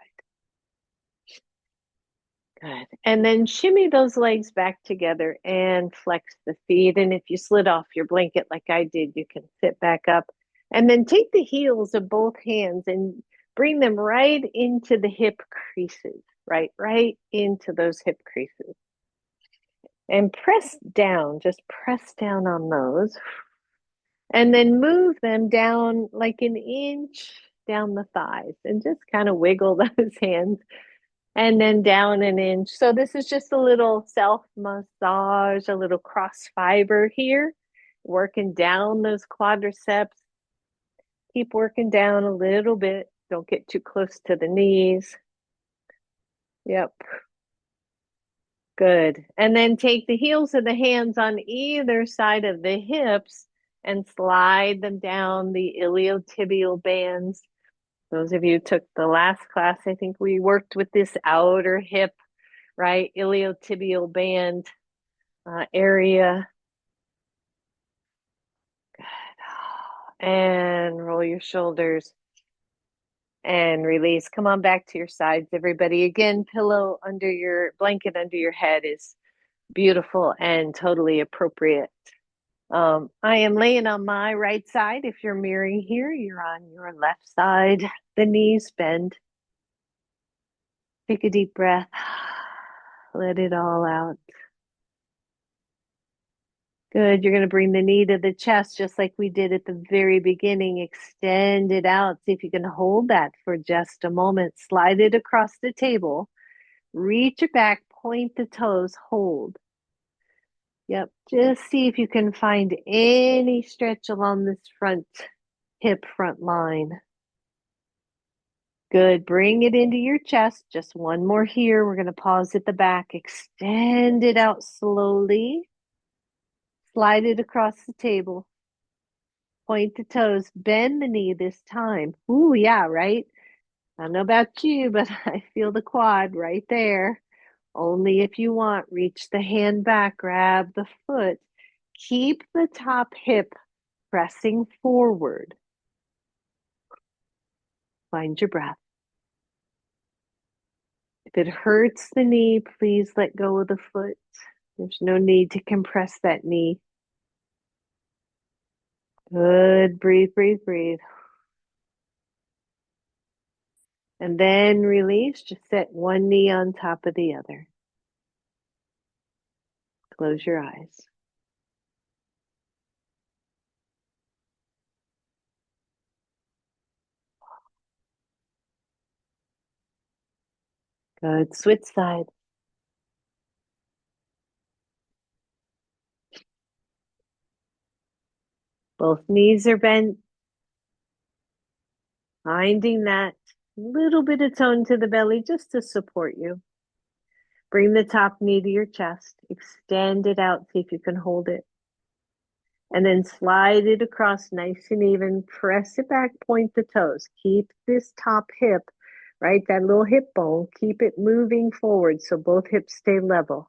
Good. And then shimmy those legs back together and flex the feet. And if you slid off your blanket like I did, you can sit back up. And then take the heels of both hands and bring them right into the hip creases, right into those hip creases. And press down, just press down on those. And then move them down like an inch down the thighs and just kind of wiggle those hands and then down an inch. So this is just a little self massage, a little cross fiber here, working down those quadriceps. Keep working down a little bit. Don't get too close to the knees. Yep. Good. And then take the heels of the hands on either side of the hips and slide them down the iliotibial bands. Those of you who took the last class, I think we worked with this outer hip, right? Iliotibial band area. Good. And roll your shoulders and release. Come on back to your sides, everybody. Again, pillow under your blanket under your head is beautiful and totally appropriate. I am laying on my right side. If you're mirroring here, you're on your left side. The knees bend. Take a deep breath. Let it all out. Good. You're going to bring the knee to the chest just like we did at the very beginning. Extend it out. See if you can hold that for just a moment. Slide it across the table. Reach it back. Point the toes. Hold. Yep. Just see if you can find any stretch along this front hip front line. Good. Bring it into your chest. Just one more here. We're going to pause at the back. Extend it out slowly. Slide it across the table. Point the toes. Bend the knee this time. Ooh, yeah, right? I don't know about you, but I feel the quad right there. Only if you want, reach the hand back, grab the foot. Keep the top hip pressing forward. Find your breath. If it hurts the knee, please let go of the foot. There's no need to compress that knee. Good. Breathe, breathe, breathe. And then release. Just set one knee on top of the other. Close your eyes. Good. Switch sides. Both knees are bent. Finding that little bit of tone to the belly just to support you. Bring the top knee to your chest. Extend it out. See if you can hold it. And then slide it across nice and even. Press it back, point the toes. Keep this top hip, right? That little hip bone, keep it moving forward so both hips stay level.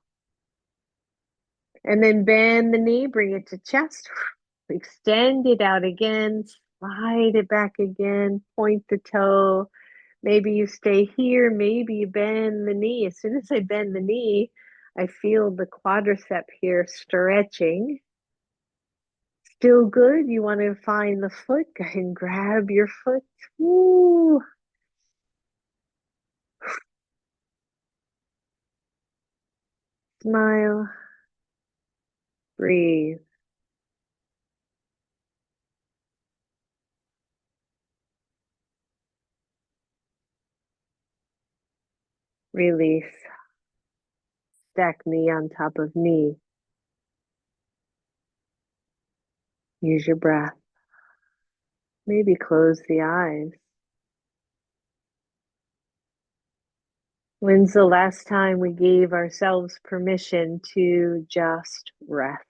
And then bend the knee, bring it to chest. Extend it out again. Slide it back again. Point the toe. Maybe you stay here. Maybe you bend the knee. As soon as I bend the knee, I feel the quadricep here stretching. Still good. You want to find the foot. Go ahead and grab your foot. Woo. Smile. Breathe. Release. Stack knee on top of knee. Use your breath. Maybe close the eyes. When's the last time we gave ourselves permission to just rest?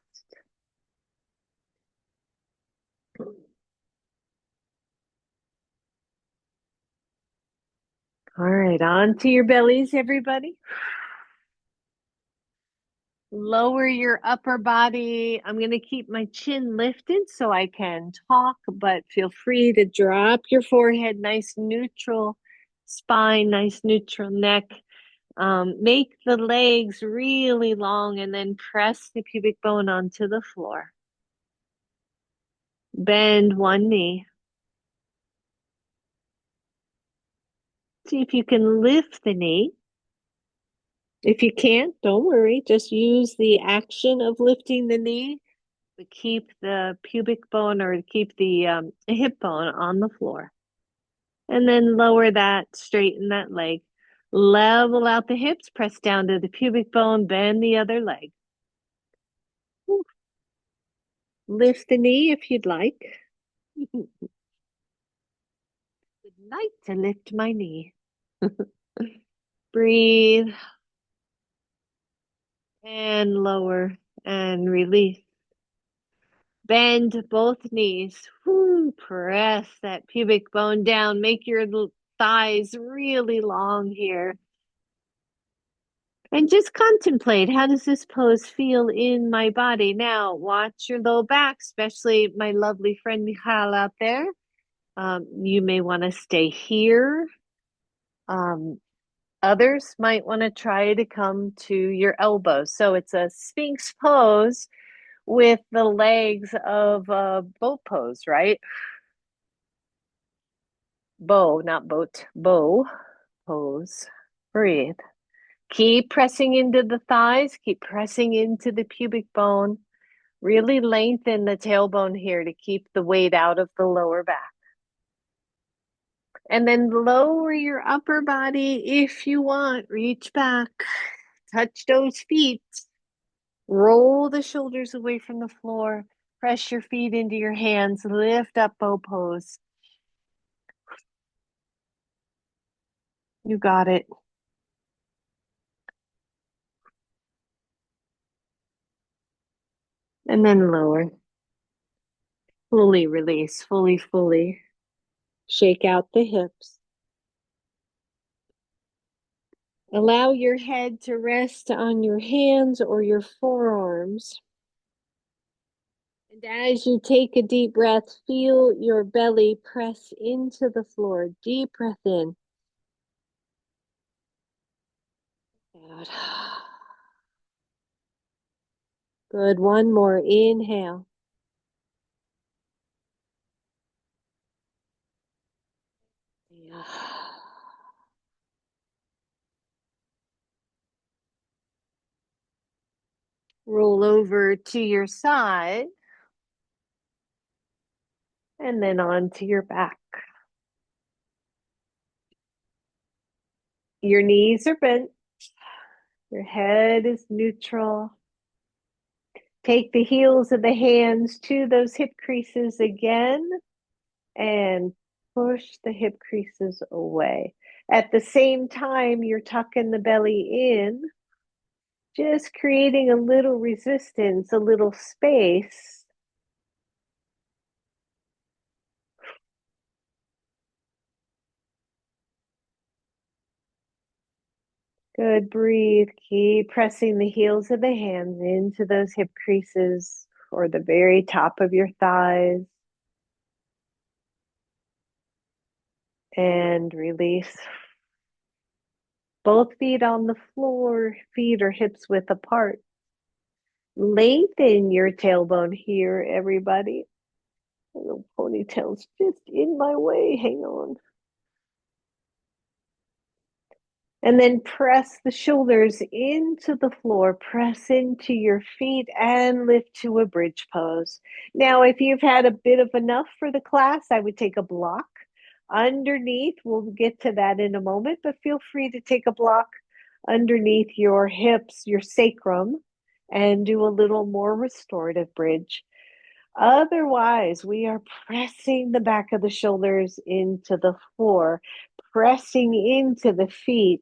All right, on to your bellies, everybody. Lower your upper body. I'm going to keep my chin lifted so I can talk, but feel free to drop your forehead, nice neutral spine, nice neutral neck. Make the legs really long and then press the pubic bone onto the floor. Bend one knee. See if you can lift the knee. If you can't, don't worry. Just use the action of lifting the knee to keep the pubic bone or to keep the hip bone on the floor. And then lower that, straighten that leg. Level out the hips, press down to the pubic bone, bend the other leg. Lift the knee if you'd like. Would like to lift my knee. Breathe and lower and release. Bend both knees. Woo, press that pubic bone down. Make your thighs really long here. And just contemplate, how does this pose feel in my body? Now, watch your low back, especially my lovely friend Michal out there. You may want to stay here. Others might want to try to come to your elbows. So it's a Sphinx pose with the legs of a boat pose, right? Bow, not boat, bow pose. Breathe. Keep pressing into the thighs, keep pressing into the pubic bone. Really lengthen the tailbone here to keep the weight out of the lower back. And then lower your upper body if you want. Reach back, touch those feet. Roll the shoulders away from the floor. Press your feet into your hands. Lift up bow pose. You got it. And then lower. Fully release. Fully. Shake out the hips. Allow your head to rest on your hands or your forearms. And as you take a deep breath, feel your belly press into the floor. Deep breath in. Out. Good. One more. Inhale. Yeah. Roll over to your side and then onto your back. Your knees are bent. Your head is neutral. Take the heels of the hands to those hip creases again and push the hip creases away. At the same time, you're tucking the belly in, just creating a little resistance, a little space. Good, breathe. Keep pressing the heels of the hands into those hip creases or the very top of your thighs. And release. Both feet on the floor, feet or hips width apart. Lengthen your tailbone here, everybody. The little ponytail's just in my way. Hang on. And then press the shoulders into the floor, press into your feet and lift to a bridge pose. Now, if you've had a bit of enough for the class, I would take a block underneath. We'll get to that in a moment, but feel free to take a block underneath your hips, your sacrum, and do a little more restorative bridge. Otherwise, we are pressing the back of the shoulders into the floor, pressing into the feet,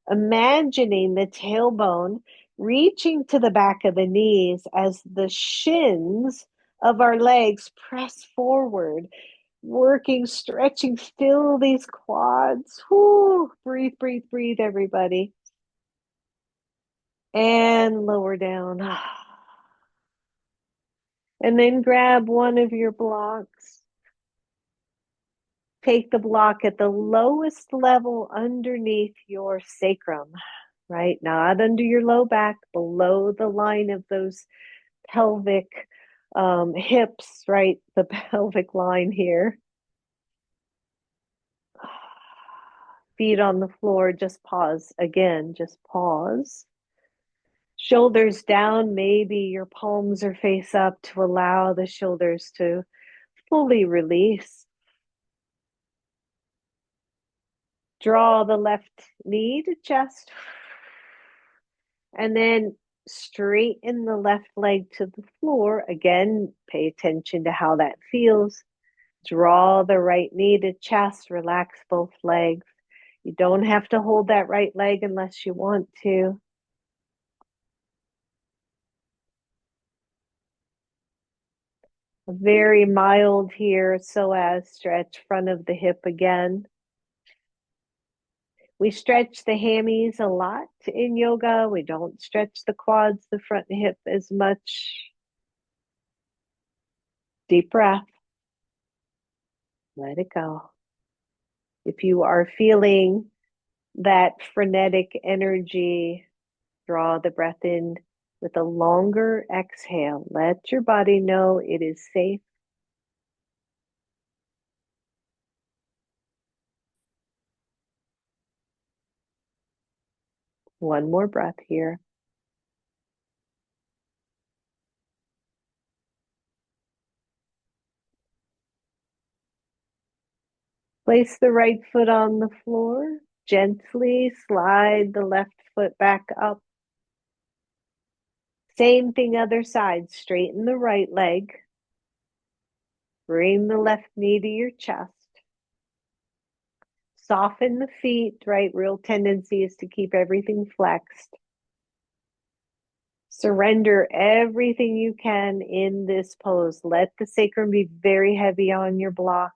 imagining the tailbone reaching to the back of the knees as the shins of our legs press forward, working, stretching, fill these quads. Whoo, breathe, breathe, breathe, everybody. And lower down. And then grab one of your blocks. Take the block at the lowest level underneath your sacrum, right? Not under your low back, below the line of those pelvic hips, right? The pelvic line here. Feet on the floor, just pause. Again, just pause. Shoulders down, maybe your palms are face up to allow the shoulders to fully release. Draw the left knee to chest. And then straighten the left leg to the floor. Again, pay attention to how that feels. Draw the right knee to chest. Relax both legs. You don't have to hold that right leg unless you want to. Very mild here, psoas stretch, front of the hip again. We stretch the hammies a lot in yoga. We don't stretch the quads, the front hip as much. Deep breath. Let it go. If you are feeling that frenetic energy, draw the breath in with a longer exhale. Let your body know it is safe. One more breath here. Place the right foot on the floor. Gently slide the left foot back up. Same thing, other side. Straighten the right leg. Bring the left knee to your chest. Soften the feet, right? Real tendency is to keep everything flexed. Surrender everything you can in this pose. Let the sacrum be very heavy on your block.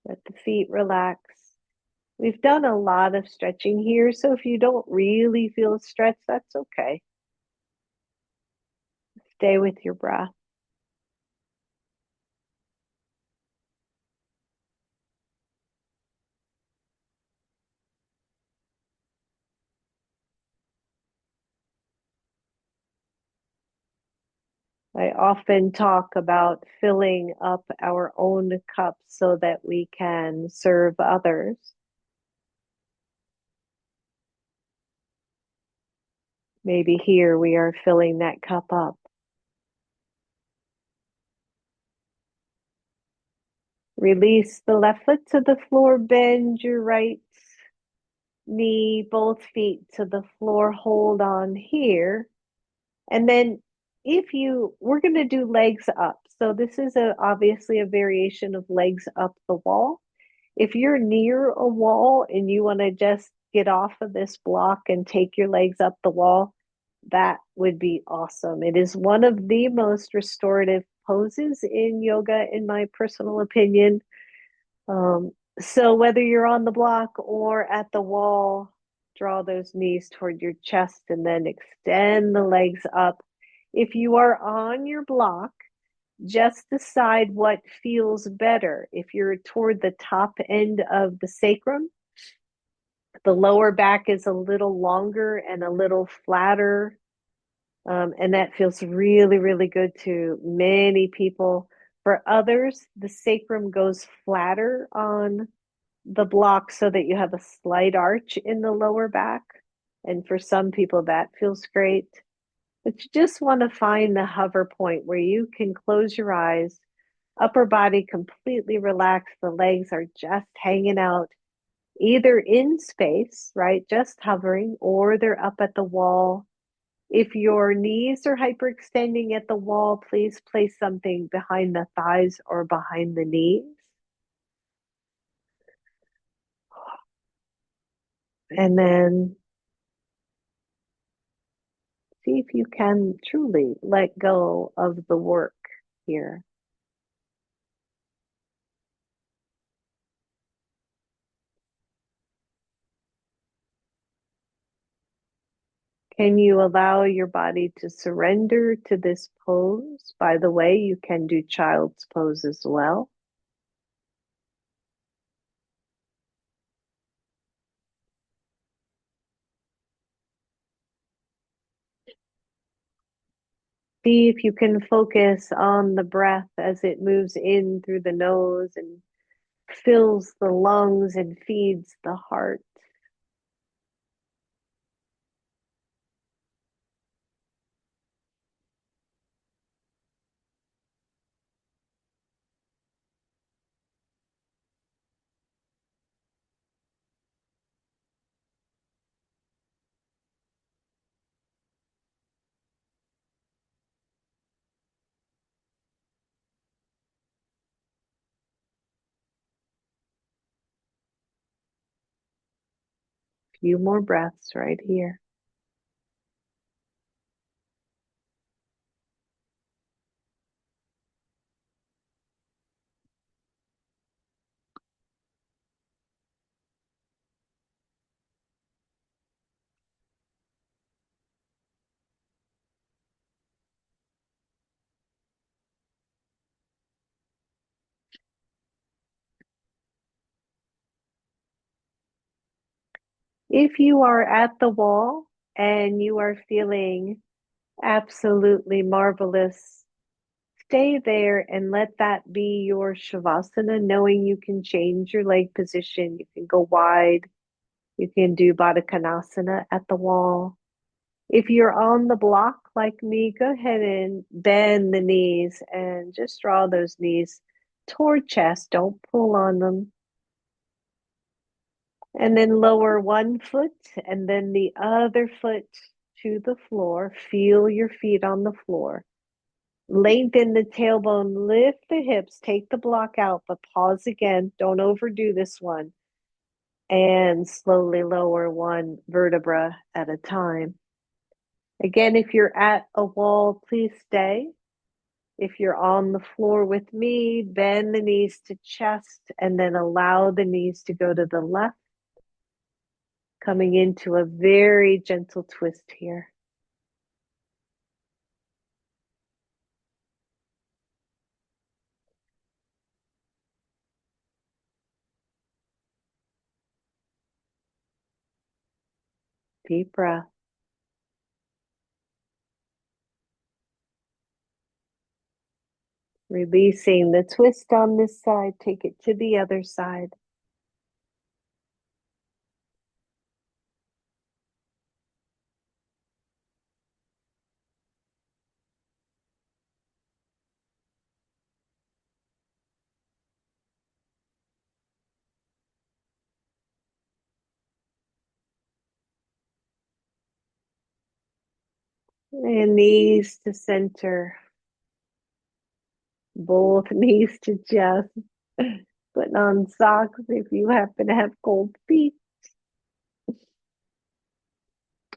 Let the feet relax. We've done a lot of stretching here, so if you don't really feel a stretch, that's okay. Stay with your breath. I often talk about filling up our own cups so that we can serve others. Maybe here we are filling that cup up. Release the left foot to the floor, bend your right knee, both feet to the floor, hold on here. And then we're going to do legs up. So this is obviously a variation of legs up the wall. If you're near a wall and you want to just get off of this block and take your legs up the wall, that would be awesome. It is one of the most restorative poses in yoga, in my personal opinion. So whether you're on the block or at the wall, draw those knees toward your chest and then extend the legs up. If you are on your block, just decide what feels better. If you're toward the top end of the sacrum, the lower back is a little longer and a little flatter. And that feels really, really good to many people. For others, the sacrum goes flatter on the block so that you have a slight arch in the lower back. And for some people, that feels great. But you just want to find the hover point where you can close your eyes, upper body completely relaxed, the legs are just hanging out, either in space, right, just hovering, or they're up at the wall. If your knees are hyperextending at the wall, please place something behind the thighs or behind the knees. And then see if you can truly let go of the work here. Can you allow your body to surrender to this pose? By the way, you can do child's pose as well. See if you can focus on the breath as it moves in through the nose and fills the lungs and feeds the heart. Few more breaths right here. If you are at the wall and you are feeling absolutely marvelous, stay there and let that be your shavasana, knowing you can change your leg position. You can go wide. You can do Baddha Konasana at the wall. If you're on the block like me, go ahead and bend the knees and just draw those knees toward chest. Don't pull on them. And then lower one foot and then the other foot to the floor. Feel your feet on the floor. Lengthen the tailbone, lift the hips, take the block out, but pause again. Don't overdo this one. And slowly lower one vertebra at a time. Again, if you're at a wall, please stay. If you're on the floor with me, bend the knees to chest and then allow the knees to go to the left Coming into a very gentle twist here. Deep breath. Releasing the twist on this side, take it to the other side. And knees to center. Both knees to chest. Putting on socks if you happen to have cold feet.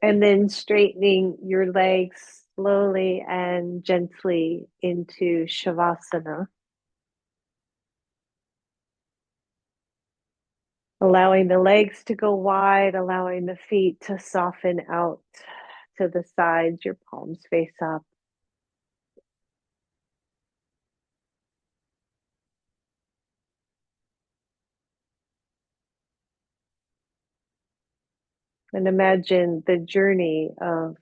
And then straightening your legs slowly and gently into Shavasana. Allowing the legs to go wide, allowing the feet to soften out to the sides, your palms face up. And imagine the journey of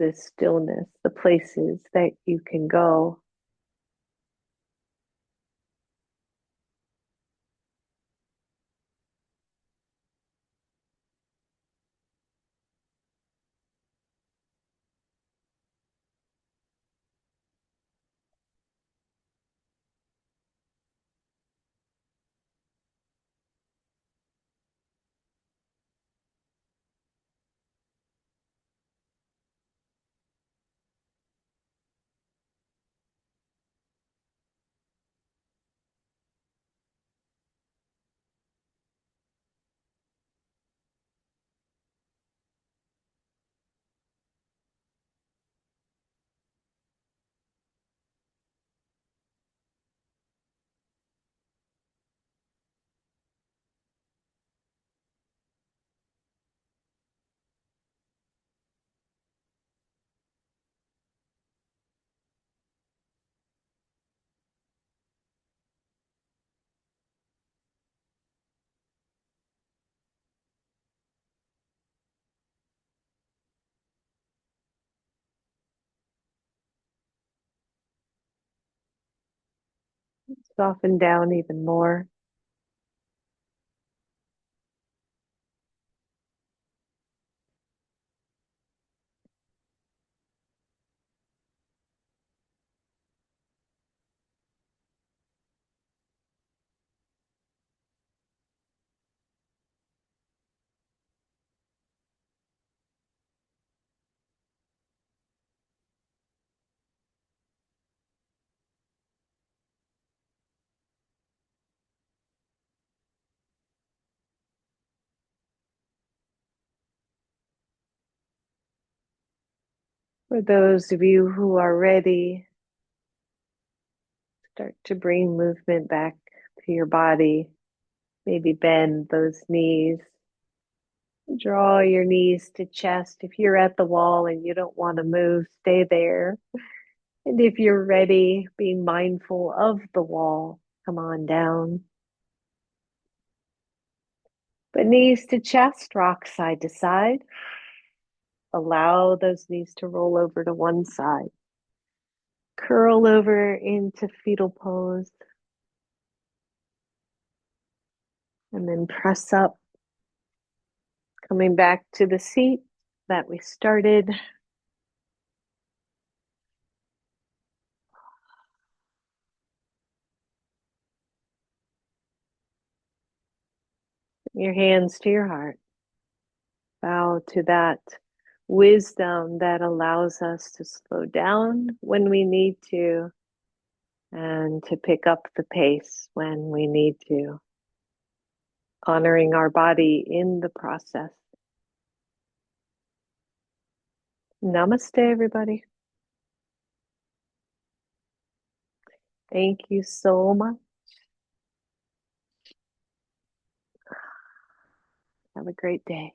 this stillness, the places that you can go. Soften down even more. For those of you who are ready, start to bring movement back to your body. Maybe bend those knees. Draw your knees to chest. If you're at the wall and you don't want to move, stay there. And if you're ready, be mindful of the wall. Come on down. But knees to chest, rock side to side. Allow those knees to roll over to one side. Curl over into fetal pose. And then press up. Coming back to the seat that we started. Your hands to your heart. Bow to that wisdom that allows us to slow down when we need to and to pick up the pace when we need to, honoring our body in the process. Namaste, everybody. Thank you so much. Have a great day.